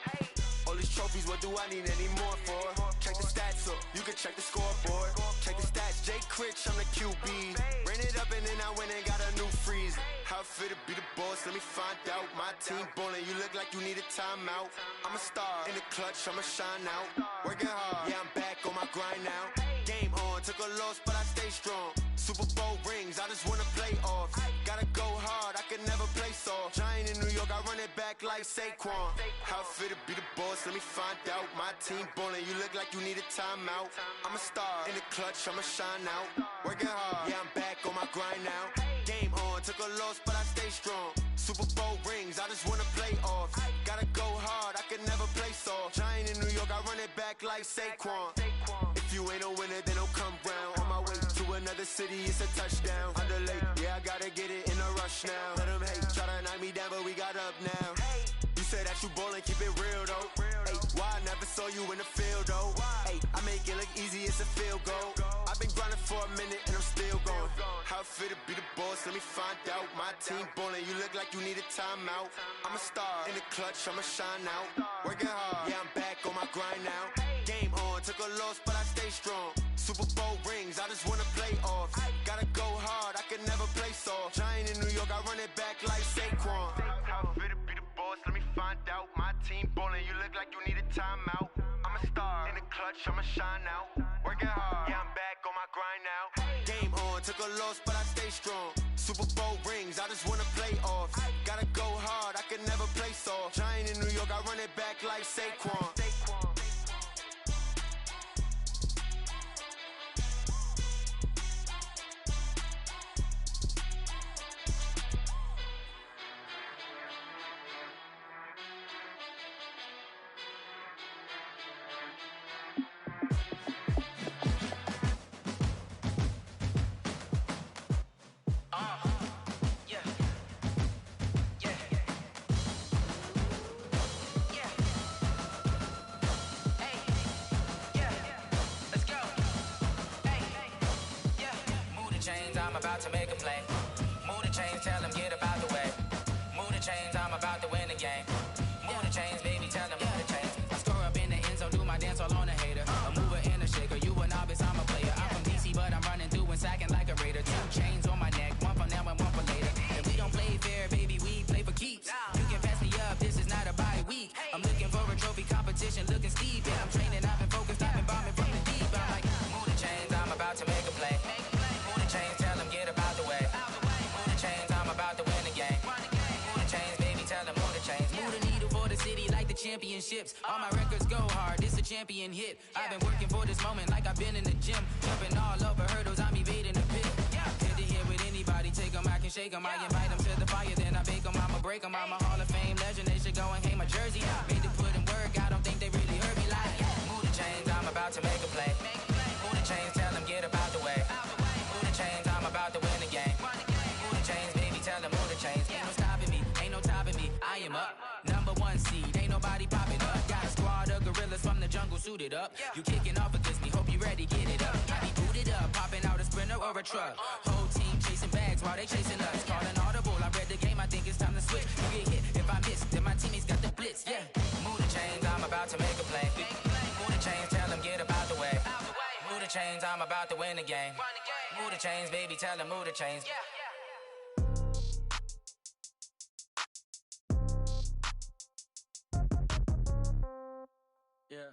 All these trophies, what do I need any more for? Check the stats up, you can check the scoreboard. Check the stats, Jay Critch, I'm the QB. Ran it up and then I went and got a new freeze. How fit to be the boss, let me find out. My team ballin', you look like you need a timeout. I'm a star in the clutch, I'ma shine out. Working hard, yeah, I'm back on my grind now. Game on, took a loss, but I stay strong. Super Bowl rings, I just wanna play off. Gotta go hard, I can never play soft. Giant in New York, I run it back like Saquon. How fit to be the boss, let me find out. My team ballin', you look like you need a timeout. I'm a star in the clutch, I'ma shine out. Working hard, yeah, I'm back on my grind now. Game on, took a loss, but I stay strong. Super Bowl rings, I just wanna play off. Gotta go hard, I can never play soft. Giant in New York, I run it back like Saquon. If you ain't a winner, then don't come round. On my way to another city, it's a touchdown. Underlay, yeah, I gotta get it in a rush now. Let them hate, try to knock me down, but we got up now. You say that you ballin', keep it real though. Hey, why I never saw you in the field though? Hey, I make it look easy, it's a field goal. I've been grinding for a minute and I'm still going. How fit to be the boss, let me find out. My team ballin', you look like you need a timeout. I'm a star in the clutch, I'ma shine out. Working hard, yeah, I'm back on my grind now. Game on, took a loss, but I stay strong. Super Bowl rings, I just wanna play off. Gotta go hard, I can never play soft. Giant in New York, I run it back like Saquon. How fit to be the boss, let me find out. My team ballin', you look like you need a timeout. I'm a star in the clutch, I'ma shine out. Working hard, yeah, I'm back on my grind now. Game on, took a loss, but I stay strong. Super Bowl rings, I just wanna play off. Gotta go hard, I can never play soft. Giant in New York, I run it back like Saquon. I'm about to make a play. Move the chains, tell them get about the way. Move the chains, I'm about to win the game. Move the chains, baby, tell them move the chains. I score up in the end zone, do my dance all on the hay. later. 2 chains on my neck, one for now and one for later. If we don't play fair, baby, we play for keeps. You can pass me up, this is not a bye week. I'm looking for a trophy competition, looking steep. Yeah, I'm training, I've been focused, I've been bombing from the deep. I'm like, move the chains, I'm about to make a play. Move the chains, tell them get about the way. Move the chains, I'm about to win the game. Move the chains, baby, tell them move the chains. Move the needle for the city like the championships. All my records go hard, this a champion hit. I've been working for this moment like I've been in the gym. Jumping all over hurdles, I'm evading the pit. Head to head with anybody, take them, I can shake them. I invite them to the fire, then I bake them, I'ma break them. I'm a Hall of Fame legend, they should go and hang my jersey. Made to put in work, I don't think they really heard me like. Move the chains, I'm about to make a play. Move the chains, tell them get about the way. Move the chains, I'm about to win the game. Move the chains, baby, tell them move the chains. Ain't no stopping me, ain't no topping me, I am up. #1 seed, ain't nobody popping up. Got a squad of gorillas from the jungle suited up. You kicking off against me, hope you ready, get it up. I be booted up, popping out a sprinter or a truck. Whole team chasing bags while they chasing us. Calling audible, I read the game, I think it's time to switch. You get hit, if I miss, then my teammates got the blitz, yeah. Move the chains, I'm about to make a play. Move the chains, tell them get about the way. Move the chains, I'm about to win the game. Move the chains, baby, tell them move the chains. Yeah. Yeah.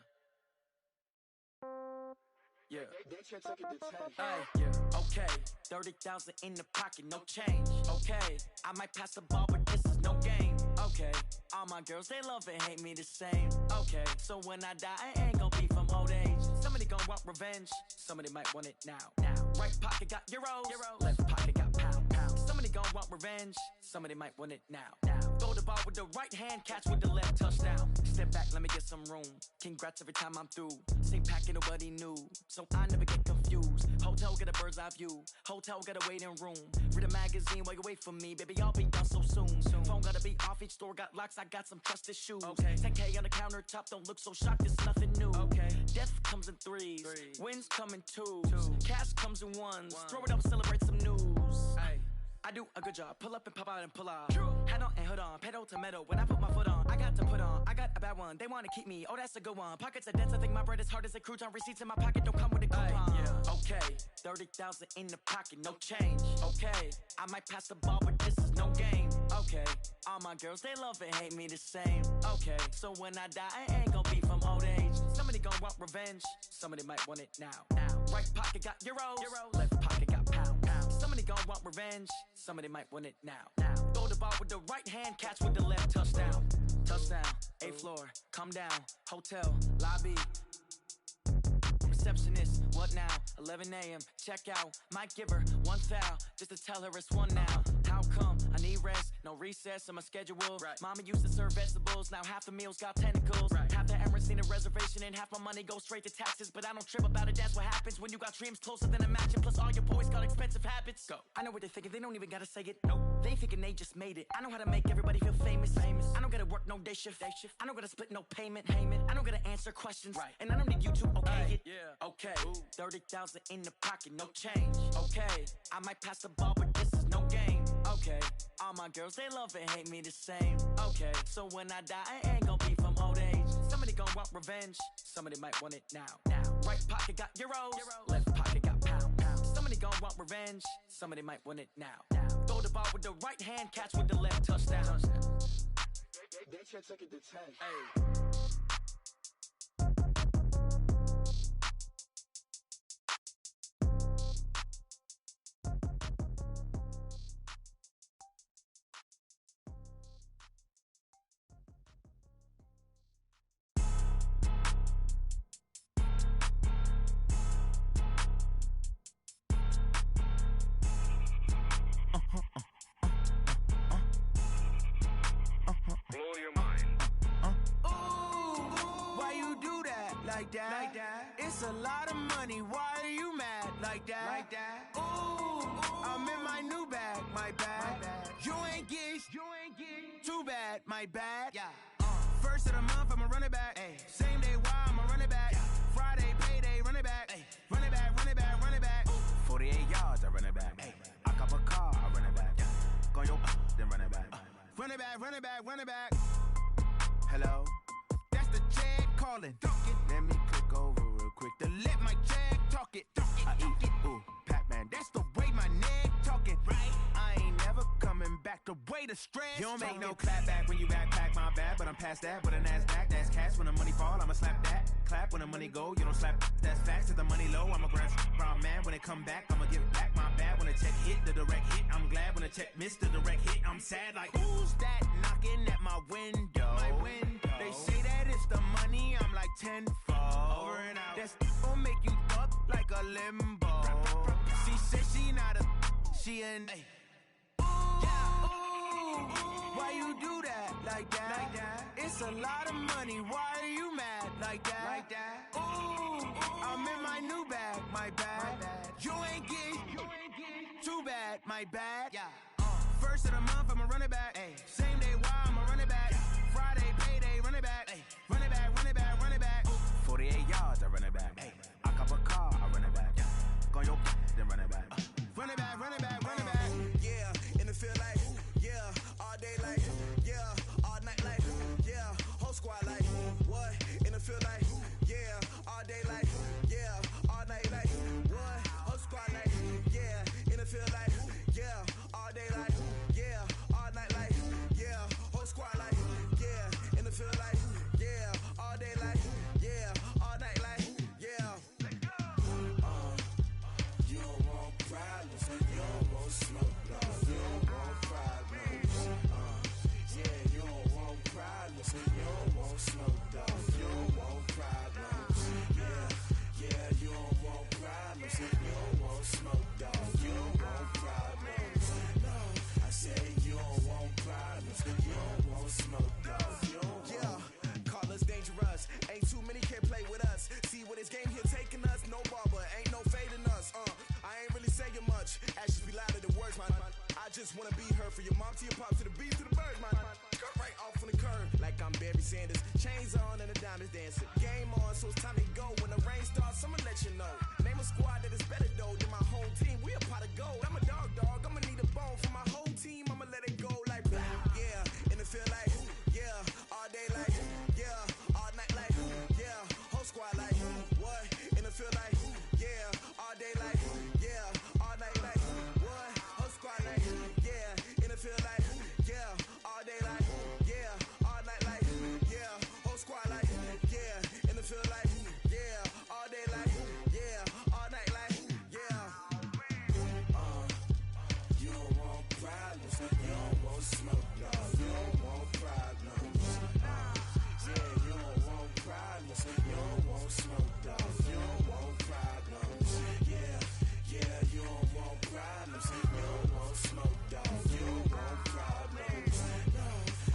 Hey, yeah. Okay, 30,000 in the pocket, no change. Okay, I might pass the ball, but this is no game. Okay, all my girls, they love and hate me the same. Okay, so when I die, I ain't gon' be from old age. Somebody gon' want revenge, somebody might want it now. Right pocket got euros, left pocket got pounds. Somebody gon' want revenge, somebody might want it now. Throw the ball with the right hand, catch with the left, touchdown. Step back, let me get some room. Congrats every time I'm through. Same packet, nobody knew, so I never get confused. Hotel get a bird's eye view, hotel got a waiting room. Read a magazine while you wait for me, baby, I'll be done so soon. Phone gotta be off, each store got locks, I got some trusted shoes. 10K on the countertop, don't look so shocked, it's nothing new. Death comes in threes, wins come in twos. Cash comes in ones, throw it up, celebrate some news. I do a good job, pull up and pop out and pull out. Head on and hood on, pedal to metal. When I put my foot on, I got to put on. I got a bad one, they wanna keep me, oh that's a good one. Pockets are dense, I think my bread is hard as a crouton. Receipts in my pocket don't come with a coupon. Okay, 30,000 in the pocket, no change. Okay, I might pass the ball, but this is no game. Okay, all my girls, they love and hate me the same. Okay, so when I die, I ain't gon' be from old age. Somebody gon' want revenge, somebody might want it now. Right pocket got euros, left pocket got pounds. Somebody gon' want revenge, somebody might want it now. Throw the ball with the right hand, catch with the left, touchdown. Touchdown, 8th floor, come down, hotel, lobby. Receptionist, what now? 11 a.m., check out. Might give her one foul, just to tell her it's one now. How come? I need rest, no recess in my schedule. Mama used to serve vegetables, now half the meals got tentacles. Half the Emirates need a reservation and half my money goes straight to taxes. But I don't trip about it, that's what happens when you got dreams closer than a mansion. Plus all your boys got expensive habits. Go. I know what they're thinking, they don't even gotta say it. Nope. They thinking they just made it. I know how to make everybody feel famous. I don't gotta work no day shift. I don't gotta split no payment. I don't gotta answer questions. And I don't need you to okay it. Okay, 30,000 in the pocket, no change. Okay, I might pass the ball, but this is no game. Okay, all my girls, they love and hate me the same. Okay, so when I die, I ain't gon' be from old age. Somebody gon' want revenge, somebody might want it now. Right pocket got euros, left pocket got pounds. Somebody gon' want revenge, somebody might want it now. Throw the ball with the right hand, catch with the left, touchdown. They can't take it to 10. Like that. It's a lot of money. Why are you mad? Like that. Ooh, I'm in my new bag. My bad. You ain't getting too bad. My bad. Yeah. First of the month, I'ma run it back. Ay. Same day, why I'ma run it back. Yeah. Friday, payday, run it back. Ay. Run it back, run it back, run it back. 48 yards, I run it back. Ay. I cop a car, I run it back. Yeah. Go yo, then run it back. Run it back, run it back, run it back. Hello? That's the check calling. Let me click over real quick to let my check talk it. I eat, ooh, Pac-Man, that's the way my name way to stress. You don't make no clap back when you backpack, my bad, but I'm past that. With a NASDAQ, that's cash. When the money fall, I'ma slap that. Clap when the money go, you don't slap. That's facts. If the money low, I'ma grab brown man. When it come back, I'ma give back my bad. When the check hit, the direct hit, I'm glad. When the check missed the direct hit, I'm sad. Like, who's that knocking at my window? They say that it's the money, I'm like tenfold. Over and out. That's gon' make you fuck like a limbo. She said she not a, she an. Why you do that like that? It's a lot of money. Why are you mad like that? Ooh, I'm in my new bag, my bad. You ain't getting too bad, my bad. First of the month, I'ma run it back. Same day, why I'ma run it back. Friday, payday, run it back. Run it back, run it back, run it back. 48 yards, I run it back. I cop a car, I run it back. Go on your then run it back. Run it back, run it back, run it back. Yeah, in the field like, yeah, all day like, yeah, all night like, yeah, whole squad like, what? In the field like, yeah, all day like, yeah, all night like, what? Whole squad like, yeah, in the field like, yeah, all day like, yeah, all night like, yeah, whole squad like, yeah, in the field like, yeah, all day like, yeah, all night like, yeah. You don't want problems, you don't want smoke, no, you don't want problems. Yeah, you don't want problems, you don't want smoke, dog, you don't want problems. Yeah, you don't want problems, you don't want smoke, dog, you don't want problems. No, I said you don't want problems, you don't want smoke, dog, you don't want. Yeah, call us dangerous, ain't too many can play with us. See what this game here taking us, no barber, ain't no fading us. I ain't really saying much, actions be louder than words, man. I just wanna be her, for your mom to your pop, to the beat, to the birds, man. Cut right off on the curb, like I'm Barry Sanders. Chains on and the diamonds dancing. Game on, so it's time to go. When the rain starts, I'ma let you know. Name a squad that is better though than my home team. We a pot of gold. I'm a dog, I'ma need a bone for my whole team. I'ma let it go like, yeah, in the field like, yeah, all day like, yeah, all night like, yeah, whole squad like, what? In the field like, yeah, all day like, yeah, all night like, what? Whole squad like, yeah, in the field like, yeah, all day like, yeah, all night like, yeah, whole squad like, yeah, in the field like, yeah, all day like, yeah, all night like, yeah. You don't want problems, you don't want smoke, no, you don't want problems. Yeah, you don't want problems, you don't want smoke, dog, you don't want problems. Yeah, you don't want problems, you don't want smoke, dog, you don't want problems. No,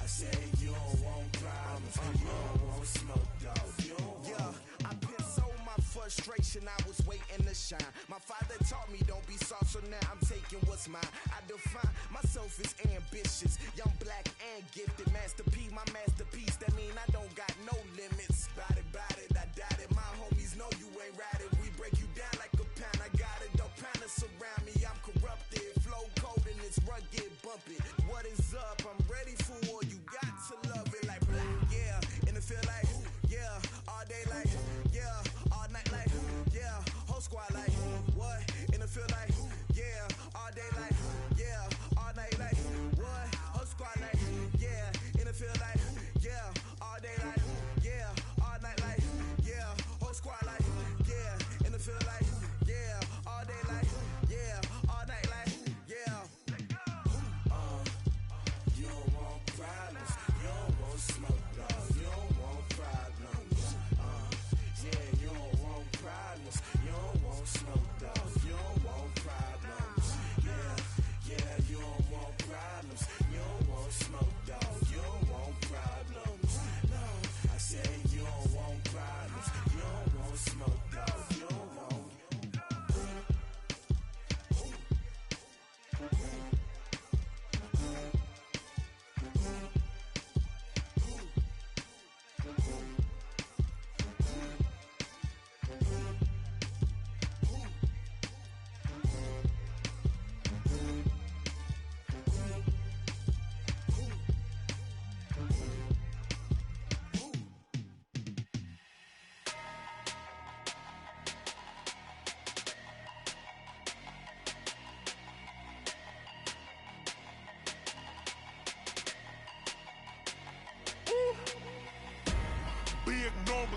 I said you don't want problems, you don't want smoke, dog, you don't want. Yeah, I put so my frustration, I was waiting to shine. My father taught me don't be soft, so now I'm taking what's mine. I define myself as ambitious, young, black, and gifted. Master P, my masterpiece, that mean I don't got no limits. Bout it, I doubt it. My homies know you ain't ratted. We break you down like a pound. I got it, don't pound us around me. I'm corrupted, flow cold and it's rugged, bumpy. What is up? I'm ready for war. You got to love it like black. Yeah, in the field like, yeah, all day like, yeah, all night like, yeah, whole squad like, what? In the field like, yeah, all day like, yeah, all night like, what? Whole squad like, yeah, in the field like, yeah, all day like, yeah, all night like, yeah, whole squad like, yeah.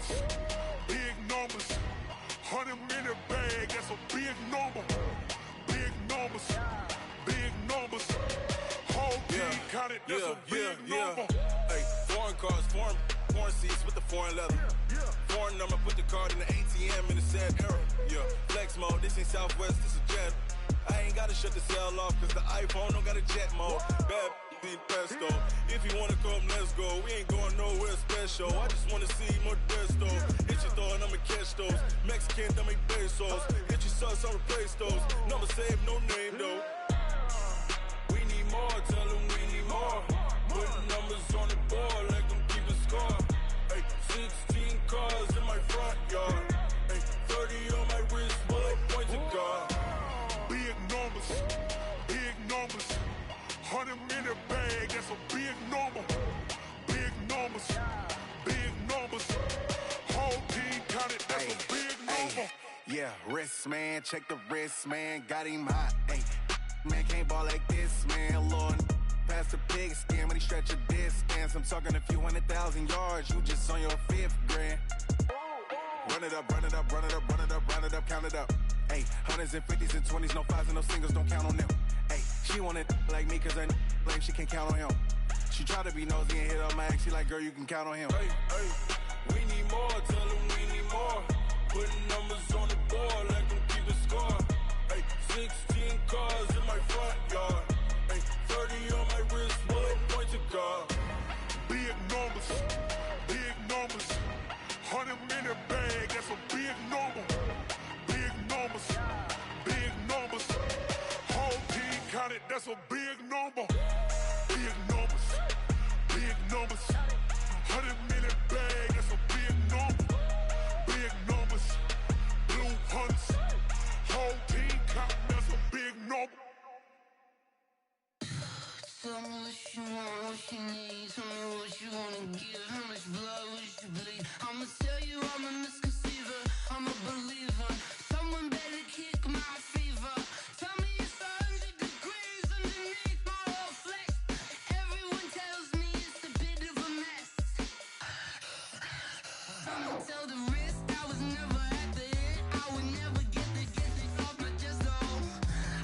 numbers, big numbers. 100 minute bag, that's a big number. Big numbers, big numbers. Whole team counted, that's a big number. Hey, foreign cars, foreign seats with the foreign leather. Foreign number, put the card in the ATM in the sad era. Yeah, flex mode, this ain't Southwest, this is Jet. I ain't gotta shut the cell off, cause the iPhone don't got a jet mode. Bad beat pesto. If you wanna come, let's go. We ain't going nowhere special. I just wanna see more Modesto. Hit your thought, I'ma catch those. Mexican, dummy pesos. Hit your sauce, I'll replace those. Number save, no name though. We need more, tell them we need more. Put numbers on the board, like them keep a score. Hey, 16 cars in my front yard. Hey, 30 on my wrist, bullet point to God. Big numbers, big numbers. 100 minute bag, that's a big number. Big numbers, big numbers. Whole team counted, that's a big number. Yeah, wrist man, check the wrist man, got him hot. Ay, man can't ball like this, man. Lord, past the pig skin when he stretch a distance. I'm talking a few 100,000 yards, you just on your 5th grand. Run it up, run it up, run it up, run it up, run it up, count it up. Ay, 100s and 50s and 20s, no 5s and no singles, don't count on them. Ay, she want it like me, cause her like she can't count on him. She try to be nosy and hit up my ex, she like, girl, you can count on him. Hey, hey, we need more, tell them we need more. Putting numbers on the board, like them keep a score. Hey, 16 cars in my front yard. Hey, 30 on my wrist, bullet point to God. Big numbers, big numbers. 100 minute bag, that's a big number. Big numbers, big numbers. Whole team counted, that's a big number. Big numbers, big numbers. 100 minute bag, that's a big number. Big numbers, blue hunts. Whole team counted, that's a big number. Tell me what you want, what you need. Tell me what you wanna give. How much blood would you bleed? I'ma tell you I'm a misconceiver. I'm a believer. Someone better kick my fever. Tell me it's 100 degrees underneath my whole flesh. Everyone tells me it's a bit of a mess. I'ma tell the risk I was never at the end. I would never get this off my chest though.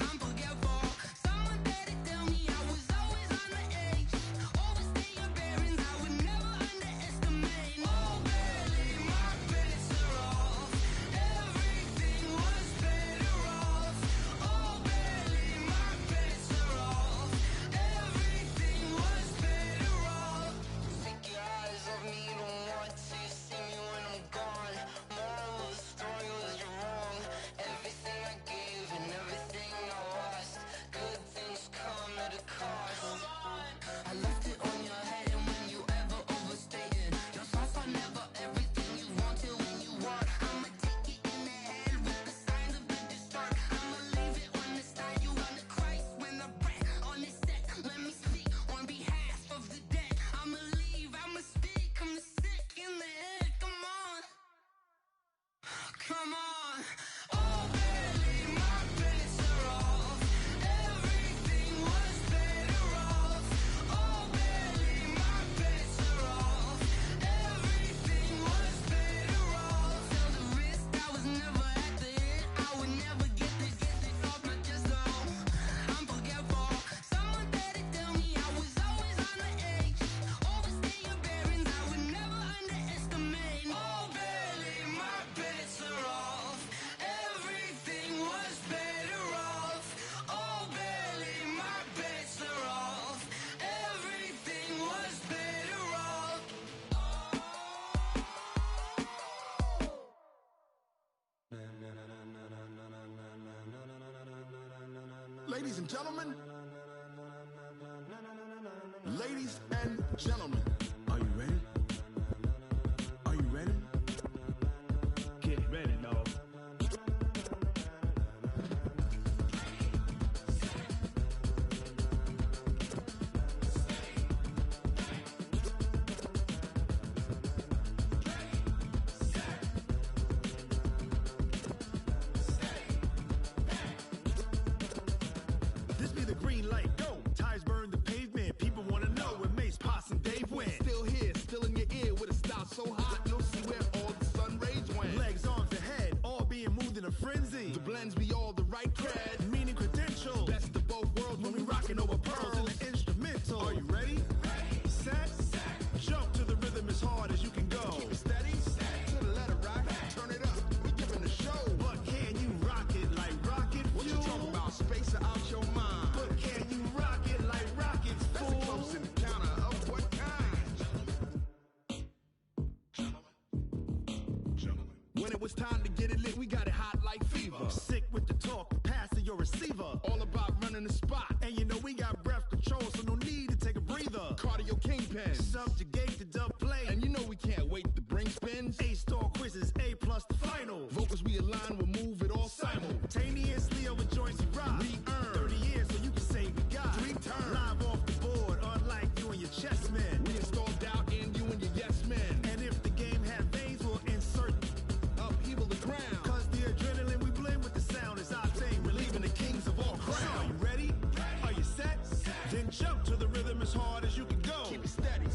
I'm forgetful. Someone better tell me I was always on the edge. Overstay your bearings, I would never underestimate. Oh, barely, my bets are off. Everything was better off. Oh, barely, my bets are off. Everything was better off. Take your eyes off me, don't want to see me when I'm gone. Moral of the story was you're wrong. Everything I gave and everything I lost. Good things come at a cost. I left it on your head, and when you ever overstated, your thoughts are never everything you wanted when you want. I'ma take it in the head with the signs of the distort. I'ma leave it on the side. You on the Christ when the breath on this set. Let me speak on behalf of the dead. I'ma leave, I'ma speak. I'm the sick in the head. Come on, come on. Oh, barely, my bets are off. Everything was better off. Oh, barely, my bets are off. Everything was better off. Tell the risk I was never at the end. I would never get this off my chest though. I'm forgetful. Someone better tell me I was always on the edge. Overstay your bearings, I would never underestimate. Oh, barely, my bets are off. Everything was better off. Oh, barely, my bets are off. Everything was better off. Ladies and gentlemen, ladies and gentlemen, are you ready? Are you ready? Get ready, dog. This be the green light, go. Tires burn the pavement. People wanna know where Mace, Poss, and Dave went. Still blends me all the right cred. Meaning credential. Best of both worlds when we rockin' over pearls in the instrumental. Are you ready? Set. Jump to the rhythm as hard as you can go. Keep it steady. To the letter rock. Turn it up. We giving the show. But can you rock it like rocket fuel? What you talking about? Space out your mind. But can you rock it like rockets, fool? That's a close encounter of what kind? When it was time to get it lit, we got it hot like fever. Sick with the talk, passing your receiver. All about running the spot. And you know we got breath control, so no need to take a breather. Cardio kingpin. Subjugate the dub play. And you know we can't wait to bring spins. A-star quizzes, A+ the final. Vocals we align, we'll move it all simultaneously over joints we rock. We earn 30 years, so you can say we got 3 turns. Live off the board, unlike you and your chess men. We installed doubt in you and your yes men. And if the game had veins, we'll insert upheaval the ground. Cause the adrenaline we blend with the sound is our thing, relieving the kings of all crowns. So are you ready? Are you set? Then jump to the rhythm as hard as you can go. Keep it steady,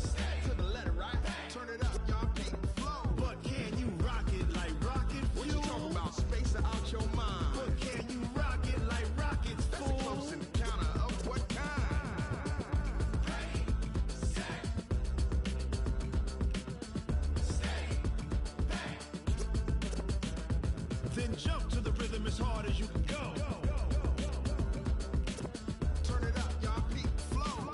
to the letter, right? Turn it up, y'all keep the flow. But can you rock it like rocket fuel? What you talking about? Space out your mind. But can you rock it like rockets, fool? That's a close encounter of what kind? Then jump to the rhythm as hard as you can go. Turn it up, y'all peak flow.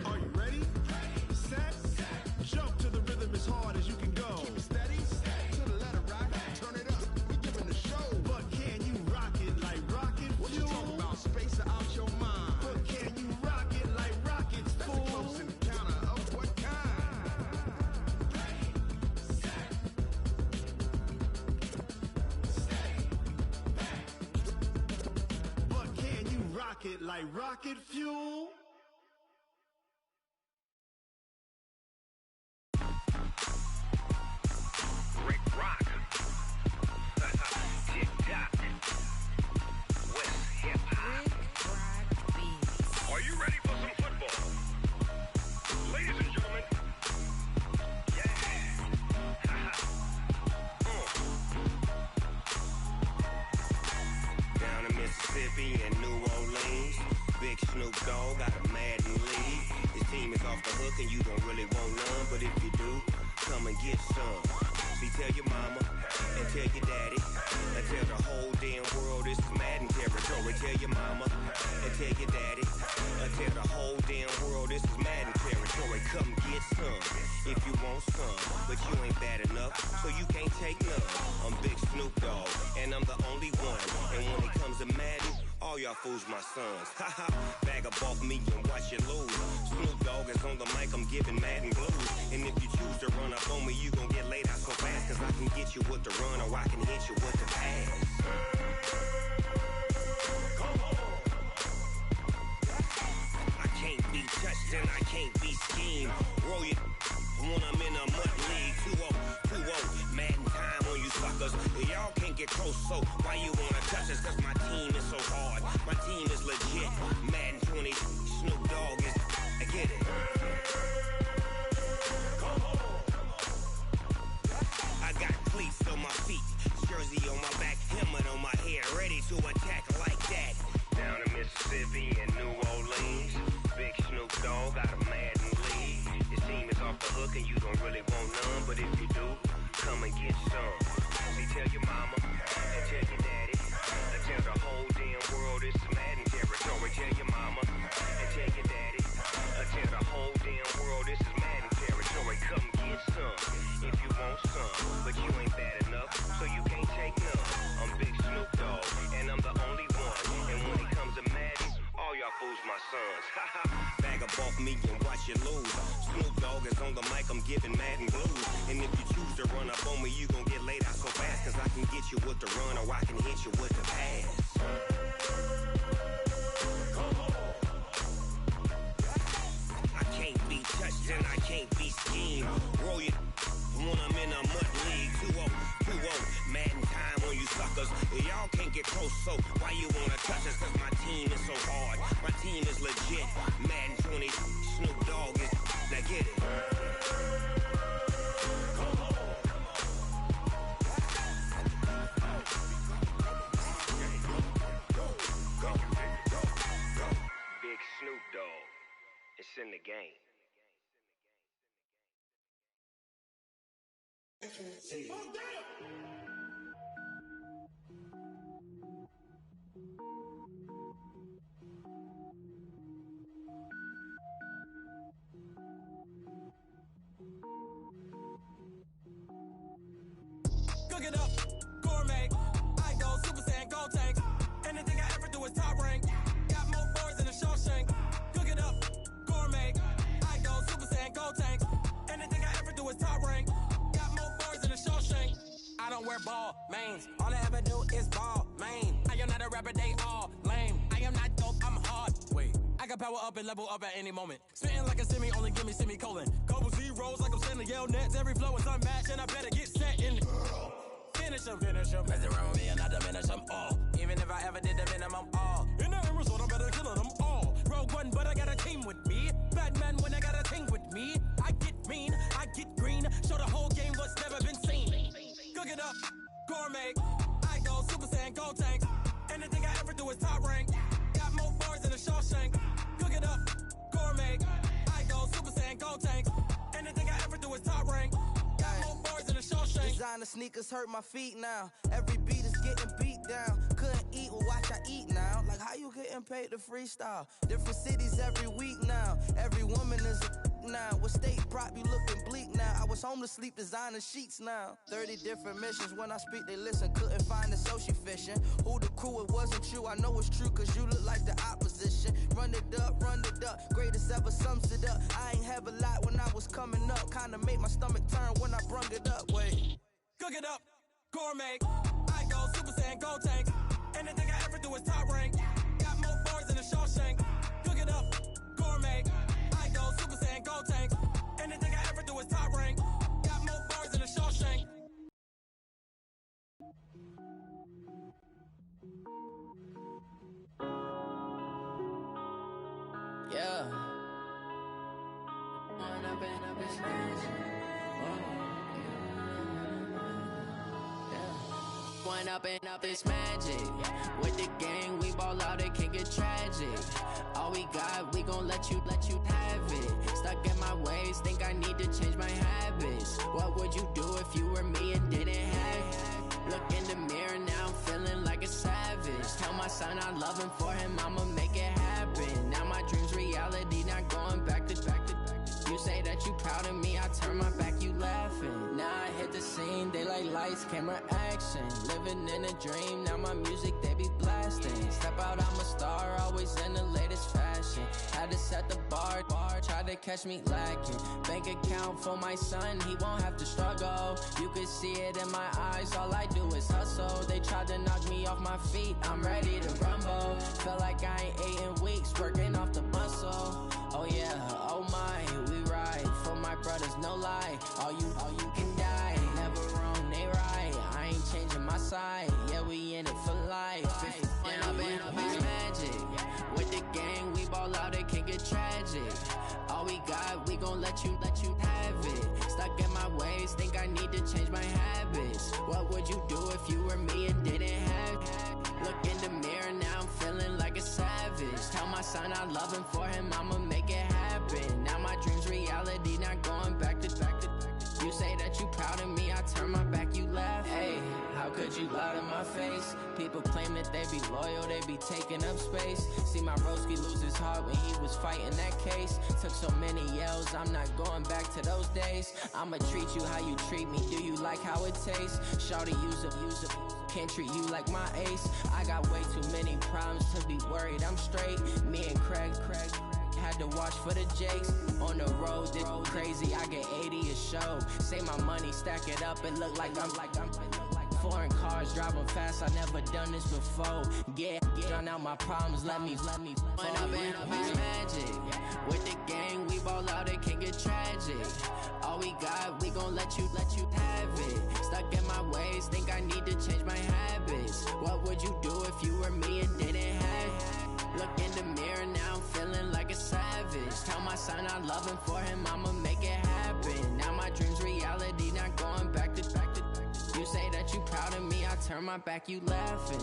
Are you ready? Set. Jump to the rhythm as hard as you can go. Keep it steady. To the letter rock. Turn it up. We giving the show. But can you rock it like rocket fuel? What you talking about? Space out your mind. But can you rock it like rockets, fool? That's a close encounter of what kind? But can you rock it like rocket fuel? Rick Rock. Tick-tock. West hip-hop. Are you ready for some football? Ladies and gentlemen. Down in Mississippi and New Orleans, Big Snoop Dogg got a Madden league. His team is off the hook and you don't really want none, but if you do, come and get some. See, tell your mama and tell your daddy and tell the whole damn world this is Madden territory. Tell your mama and tell your daddy and tell the whole damn world this is Madden territory. Come get some if you want some, but you ain't bad enough, so you can't take none. I'm Big Snoop Dogg and I'm the only one. And when it comes to Madden, all y'all fools my sons. Haha, bag up off me and watch you lose. Snoop Dogg is on the mic, I'm giving Madden blues. And if you choose to run up on me, you gon' get laid out so fast. Cause I can get you with the run or I can hit you with the pass. I can't be touched and I can't be schemed. Roll it when I'm in a mud league. 2-0, Madden time on you suckers. Y'all can't get close, so why you wanna touch us? Cause my team is so hard, my team is legit. Madden 20, Snoop Dogg is, I get it. I got cleats on my feet, jersey on my back, helmet on my head, ready to attack like that. Down in Mississippi and New Orleans, Big Snoop Dogg got a Madden league. His team is off the hook and you don't really want none, but if you do, come and get some. See, tell your mama and tell your daddy and tell the whole damn world it's Madden territory. Tell your mama and tell your daddy and tell the whole damn world this is Madden territory. Come get some if you want some, but you ain't bad enough, so you can't take none. I'm Big Snoop Dogg and I'm the only one. And when it comes to Madden, all y'all fools my sons. Bag up off me and watch you lose. Snoop Dogg is on the mic, I'm giving Madden blues. And if you choose to run up on me, you gon' get laid out so fast. Cause I can get you with the run or I can hit you with the pass. I can't be touched and I can't be schemed. Roll it when I'm in a mud league. 2-0, Madden time on you suckers. Y'all can't get close, so why you wanna touch us? Cause my team is so hard, my team is legit. Madden 20, Snoop Dogg is, now get it. Big Snoop Dogg, it's in the game. Cook it up, gourmet. I go Super Saiyan, gold tank. Anything I ever do is top rank. Got more boys than a Shawshank. Cook it up, gourmet. I go Super Saiyan, gold tank. Anything I ever do is top rank. Got more boys than a Shawshank. I don't wear ball mains. All I ever do is ball main. I am not a rapper, they all lame. I am not dope, I'm hard. Wait, I can power up and level up at any moment. Spitting like a semi, only give me semicolon. Couple zeros like I'm sending yell nets. Every flow is unmatched and I better get set in. Finish them. Mess around with me and I diminish them all. Even if I ever did the minimum all. In the end result, I better kill them all. Rogue One, but I got a team with me. Batman when I got a team with me. I get mean, I get green. Show the whole game what's never been seen. Cook it up, gourmet. I go Super Saiyan, gold tank. Anything I ever do is top rank. Got more bars than a Shawshank. Cook it up, gourmet. I go Super Saiyan, gold tank. Anything I ever do is top rank. Got more bars than a Shawshank. Designer sneakers hurt my feet now. Every beat is getting beat down. Couldn't eat, well watch I eat now. Like how you getting paid to freestyle? Different cities every week now. Every woman is a now. With state prop, you looking bleak now. I was home to sleep, designer sheets now. 30 different missions. When I speak, they listen. Couldn't find it, so she fishing. Who the crew, it wasn't you. I know it's true, cause you look like the opposition. Run it up. Greatest ever sums it up. I ain't have a lot when I was coming up. Kinda made my stomach turn when I brung it up. Wait. Cook it up, gourmet. I go Super Saiyan, gold tank. Anything I ever do is top rank. Got more bars than a Shawshank. Cook it up, gourmet. I go Super Saiyan, gold tank. Anything I ever do is top rank. Got more bars than a Shawshank. Yeah. When I've been up, it's crazy. One up and up, it's magic. With the gang, we ball out, it can get tragic. All we got, we gon' let you have it. Stuck in my ways, think I need to change my habits. What would you do if you were me and didn't have it? Look in the mirror, now I'm feeling like a savage. Tell my son I love him, for him I'ma make it happen. Now my dream's reality, not going back to. You say that you proud of me, I turn my back, you laughing. Now I hit the scene, they like lights, camera, action. Living in a dream, now my music, they be blasting. Step out, I'm a star, always in the latest fashion. Had to set the bar, try to catch me lacking. Bank account for my son, he won't have to struggle. You could see it in my eyes, all I do is hustle. They tried to knock me off my feet, I'm ready to rumble. Felt like I ain't ate in weeks, working off the muscle. Oh yeah, oh my, we ride for my brothers, no lie. All you can die, never wrong, they right. I ain't changing my side, yeah, we in it for life. When I've been up, it's magic. With the gang, we ball out, it can get tragic. All we got, we gon' let you have it. Stuck in my ways, think I need to change my habits. What would you do if you were me and didn't have it? Look in the mirror, now I'm feeling like a savage. Tell my son I love him, for him I'ma make it happen. Now my dream's reality, not going back to. You say that you proud of me, I turn my back, you laugh. Hey, how could you lie to my face? People claim that they be loyal, they be taking up space. See my broski lose his heart when he was fighting that case. Took so many yells, I'm not going back to those days. I'ma treat you how you treat me, do you like how it tastes? Shawty, use up. Can't treat you like my ace. I got way too many problems to be worried, I'm straight. Me and Craig had to watch for the Jakes. On the road, this crazy, I get 80 a show. Say my money, stack it up, and look like I'm Foreign cars, driving fast, I never done this before. Drown out my problems, let me When I've been up is magic. With the gang, we ball out, it can get tragic. All we got, we gon' let you have it. Stuck in my ways, think I need to change my habits. What would you do if you were me and didn't have it? Look in the mirror, now I'm feeling like a savage. Tell my son I love him, for him I'ma make it happen. Now my dream's reality, not going back to. You say that you proud of me, I turn my back, you laughing.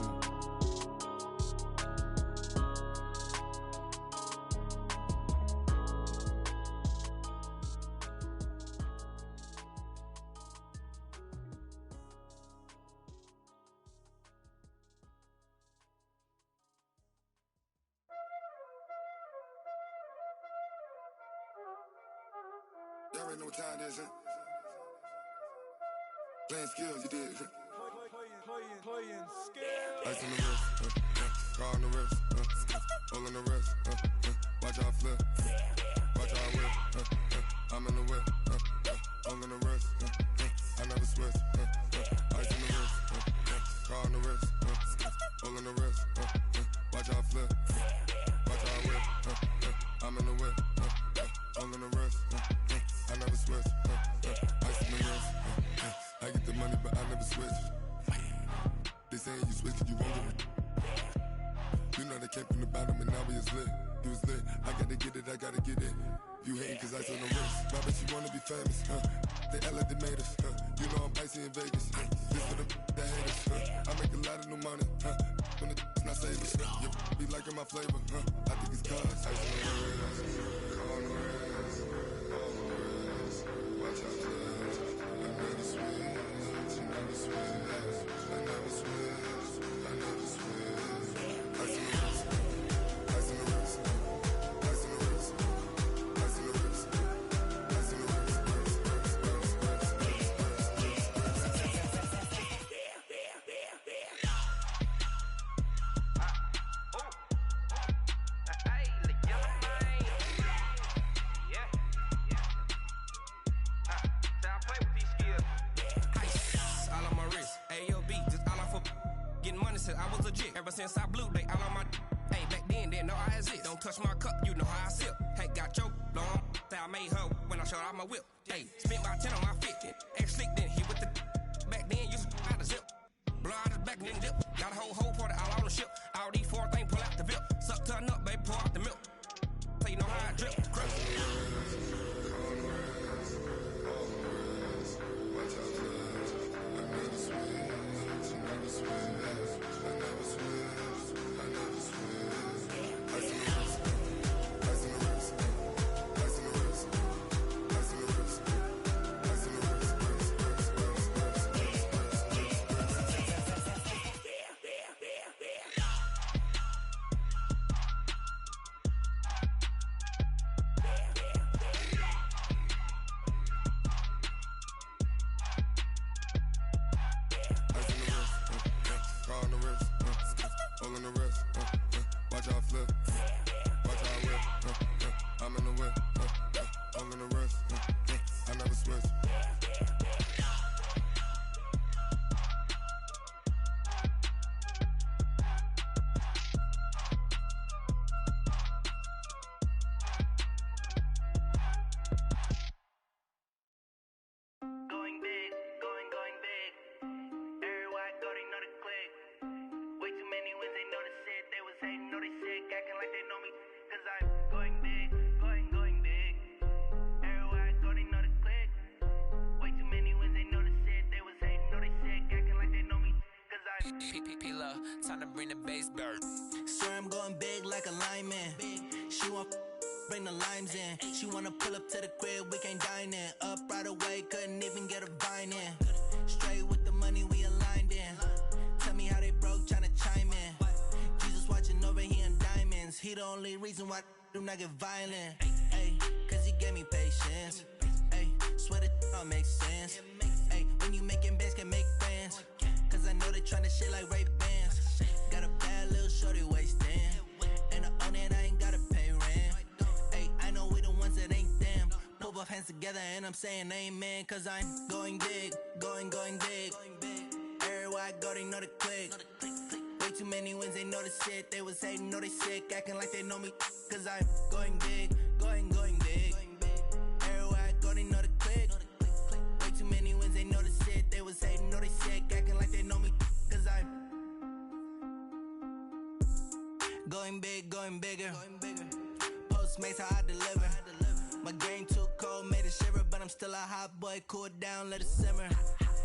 Y'all already know what time it is, huh? Playing skills, you did. Playing skills. Ice on the wrist, car on the wrist, all on the wrist, watch how I flip, watch how I whip, I'm in the whip, all on the wrist, I never switch, ice on the wrist, car on the wrist, all on the wrist, watch how I flip, watch how I whip, I'm in the whip, all on the wrist, I never switch, ice on the wrist, I get the money but I never switch. They saying you switch 'cause you won't get it. You know they came from the bottom and now we is lit. You was lit, I gotta get it, I gotta get it. You hating 'cause ice on the wrist. My bitch, you wanna be famous, They act like they made us, You know I'm icy in Vegas, This for the that hate us, I make a lot of new money, When it's not saving, You be liking my flavor, I think it's cause ice on the wrist, on the wrist, on the wrist. Watch out, cuz I never switch, you never switch. I never switch, I never switch. Ice in the wrist, ice in the wrist, ice in the wrist, ice in the wrist, ice in the wrist, Since I was legit, ever since I blew, they all on my. Hey, back then, didn't know I exist. Don't touch my cup, you know how I sip. Hey, got your long. Say I made her when I showed out my whip. Hey, spent about 10 on my fit. Ex slick, then hit with the. Back then, used to out the zip. Blow out his back, then dip. Got a whole party all on the ship. All these 4 things pull out the VIP. Suck, turn up, baby, pour out the milk. So you know how I drip. Crush. Time to bring the bass bird. Swear I'm going big like a lineman. She want bring the limes in. She wanna pull up to the crib, we can't dine in. Up right away, couldn't even get a vine in. Straight with the money we aligned in. Tell me how they broke, tryna chime in. Jesus watching over here in diamonds. He the only reason why I do not get violent. Ay, cause he gave me patience. Ay, swear that all makes sense. Ay, when you making bands can make friends. Cause I know they tryna shit like Ray Bans. Got a bad little shorty wasting. And I own it, I ain't gotta pay rent. Ay, I know we the ones that ain't them. Put both hands together and I'm saying amen. Cause I'm going big, going big. Everywhere Everywhere I go, they know the click. Way too many wins, they know the shit. They was hating, know they sick, acting like they know me. Cause I'm going big, going big. Everywhere I go, they know the click. Way too many wins, they know the shit. They was hating, know they sick, acting like they know me. Cause I'm going big, going bigger. Postmates, how I deliver. My game too cold, made it shiver, but I'm still a hot boy. Cool it down, let it simmer.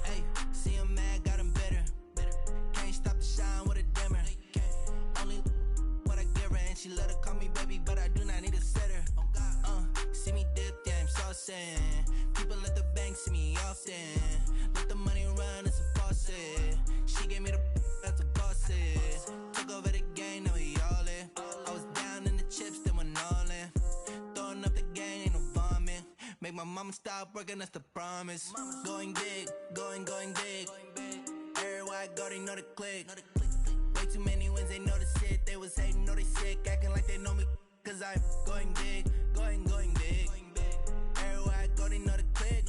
Hey, see him mad, got him bitter. Can't stop the shine with a dimmer. Only what I give her, and she let her call me baby, but I do not need a sitter. See me dip, yeah, I'm saucing. People at the bank see me often. Let the money run, it's a faucet. She gave me the that's a boss is. Took over the game, now we all in. I was down in the chips, then went all in. Throwing up the game, ain't no vomit. Make my mama stop working, that's the promise. Going big, going big. Everywhere I go, they know the click. Way too many wins, they know the shit. They was hating, know they sick, acting like they know me. Cause I'm going big, going big. Everywhere I go, they know the click.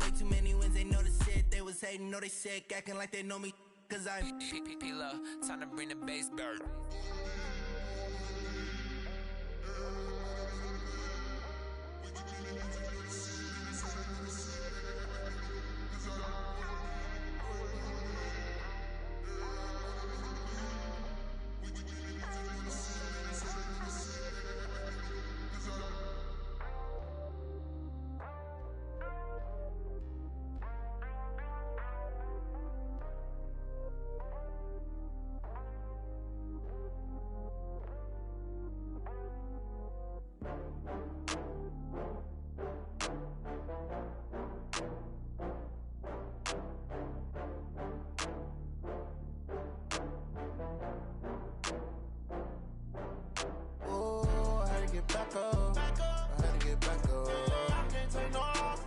Way too many wins, they know the shit. They was hating, know they sick, acting like they know me. Cause I'm P-Love, time to bring the bass back. Back up. I had to get back up. I can't take no loss.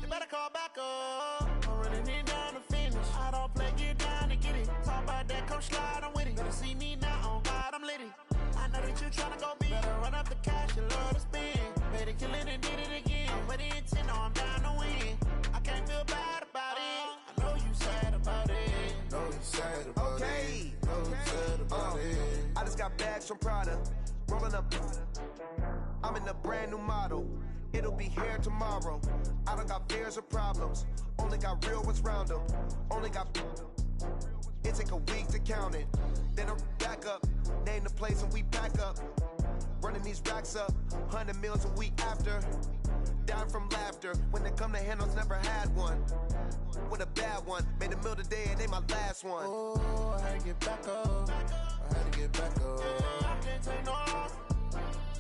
You better call back up. I'm running it down to finish. I don't play, get down to get it. Talk about that, come slide, I'm with it. Better see me now, on God, I'm litty. I know that you tryna go big. Better run up the cash, you love to spend. Better kill it and did it again. I'm with the intent, no, I'm down to win. I can't feel bad about it. I know you sad about it. Know you sad about it. Know you sad about it. I just got bags from Prada. Rolling up, I'm in a brand new model. It'll be here tomorrow. I don't got fears or problems. Only got real ones round them. Only got. It take a week to count it. Then I'm back up. Name the place and we pack up. Running these racks up. 100 meals a week after. Down from laughter. When they come to handles, never had one. With a bad one. Made a meal today and ain't my last one. Oh, I had to get back up. I had to get back up. I can't take no loss.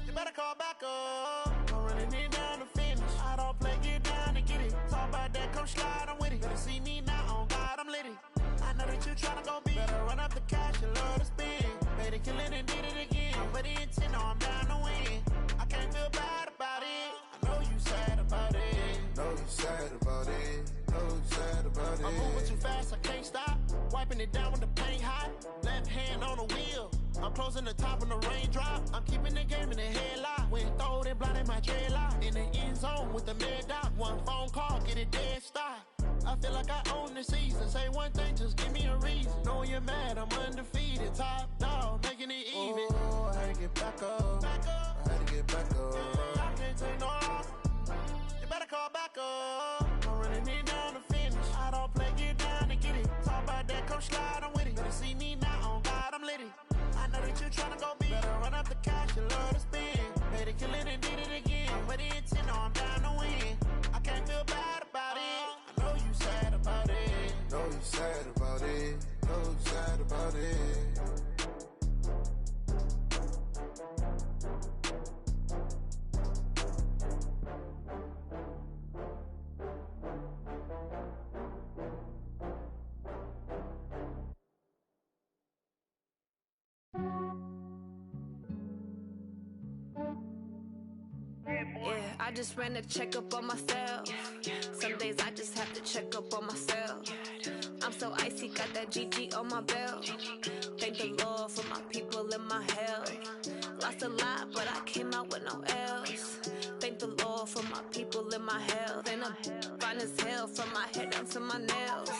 You better call back up. I'm running it down to finish. I don't play, get down to get it. Talk about that, come slide, I'm with it. Better see me now, on God, I'm litty. I know that you tryna go big. Better run up the cash, you love to spend. Made it, kill it, and did it again. But the intent, no, I'm down to win. I can't feel bad about it. I know you sad about it. Know you sad about it. Know you sad about it. I'm moving too fast, I can't stop. Wiping it down with the paint hot. Left hand on the wheel. I'm closing the top when the raindrop. I'm keeping the game in the headlock. When throwed and blinded my dreadlock. In the end zone with the mad dot. One phone call, get it dead stop. I feel like I own the season. Say one thing, just give me a reason. Knowing you're mad, I'm undefeated. Top dog, making it even. Oh, I had to get back up. I had to get back up. I can't take no loss. You better call back up. I'm running it down to finish. I don't play, get down to get it. Talk about that, come slide, I'm with it. Better see me now, on God, I'm litty. I know that you tryna go big. Better run up the cash, you love to spend. Made it, kill it, and did it again. But the intent, no, I'm down to win. I can't feel bad about it. I know you sad about it. Know you sad about it. Know you sad about it. Yeah, I just ran a checkup on myself. Some days I just have to check up on myself. I'm so icy, got that GG on my belt. Thank the Lord for my people and my health. Lost a lot, but I came out with no L's. Thank the Lord for my people and my health. And I'm fine as hell from my head down to my nails.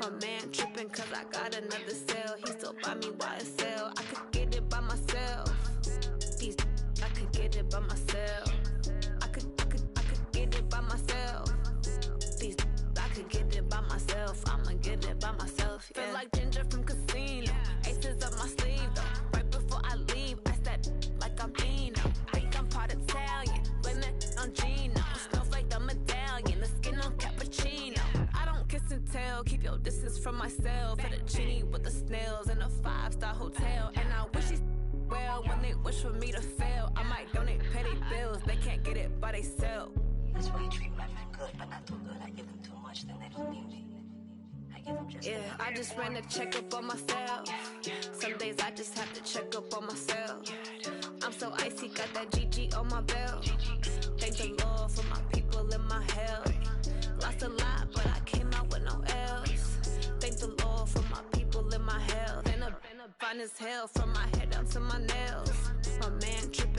My man tripping cause I got another cell. He still buy me YSL. I could get it by myself. These I could get it by myself. I could get it by myself. These I could get it by myself. I'ma get it by myself. Yeah. Feel like Ginger from Casino. Aces up my sleeve though. Right before I leave, I said like I'm Dino. Think I'm part Italian. Blame it on Gino. Smells like the medallion. The skin on cappuccino. I don't kiss and tell. Keep your distance from myself. Fettuccine with the snails in a 5-star hotel. And I wish he's well when they wish for me to fail. I might donate petty bills. They can't get it by themselves. That's why you treat women good, but not too good. I give them too much, then they don't need me. I give them just I just ran a checkup on myself. Some days I just have to check up on myself. I'm so icy, got that GG on my belt. Thank the Lord for my people in my health. Lost a lot, but I came out with no else. Thank the Lord for my people in my health. And a fine as hell from my head down to my nails. My man tripping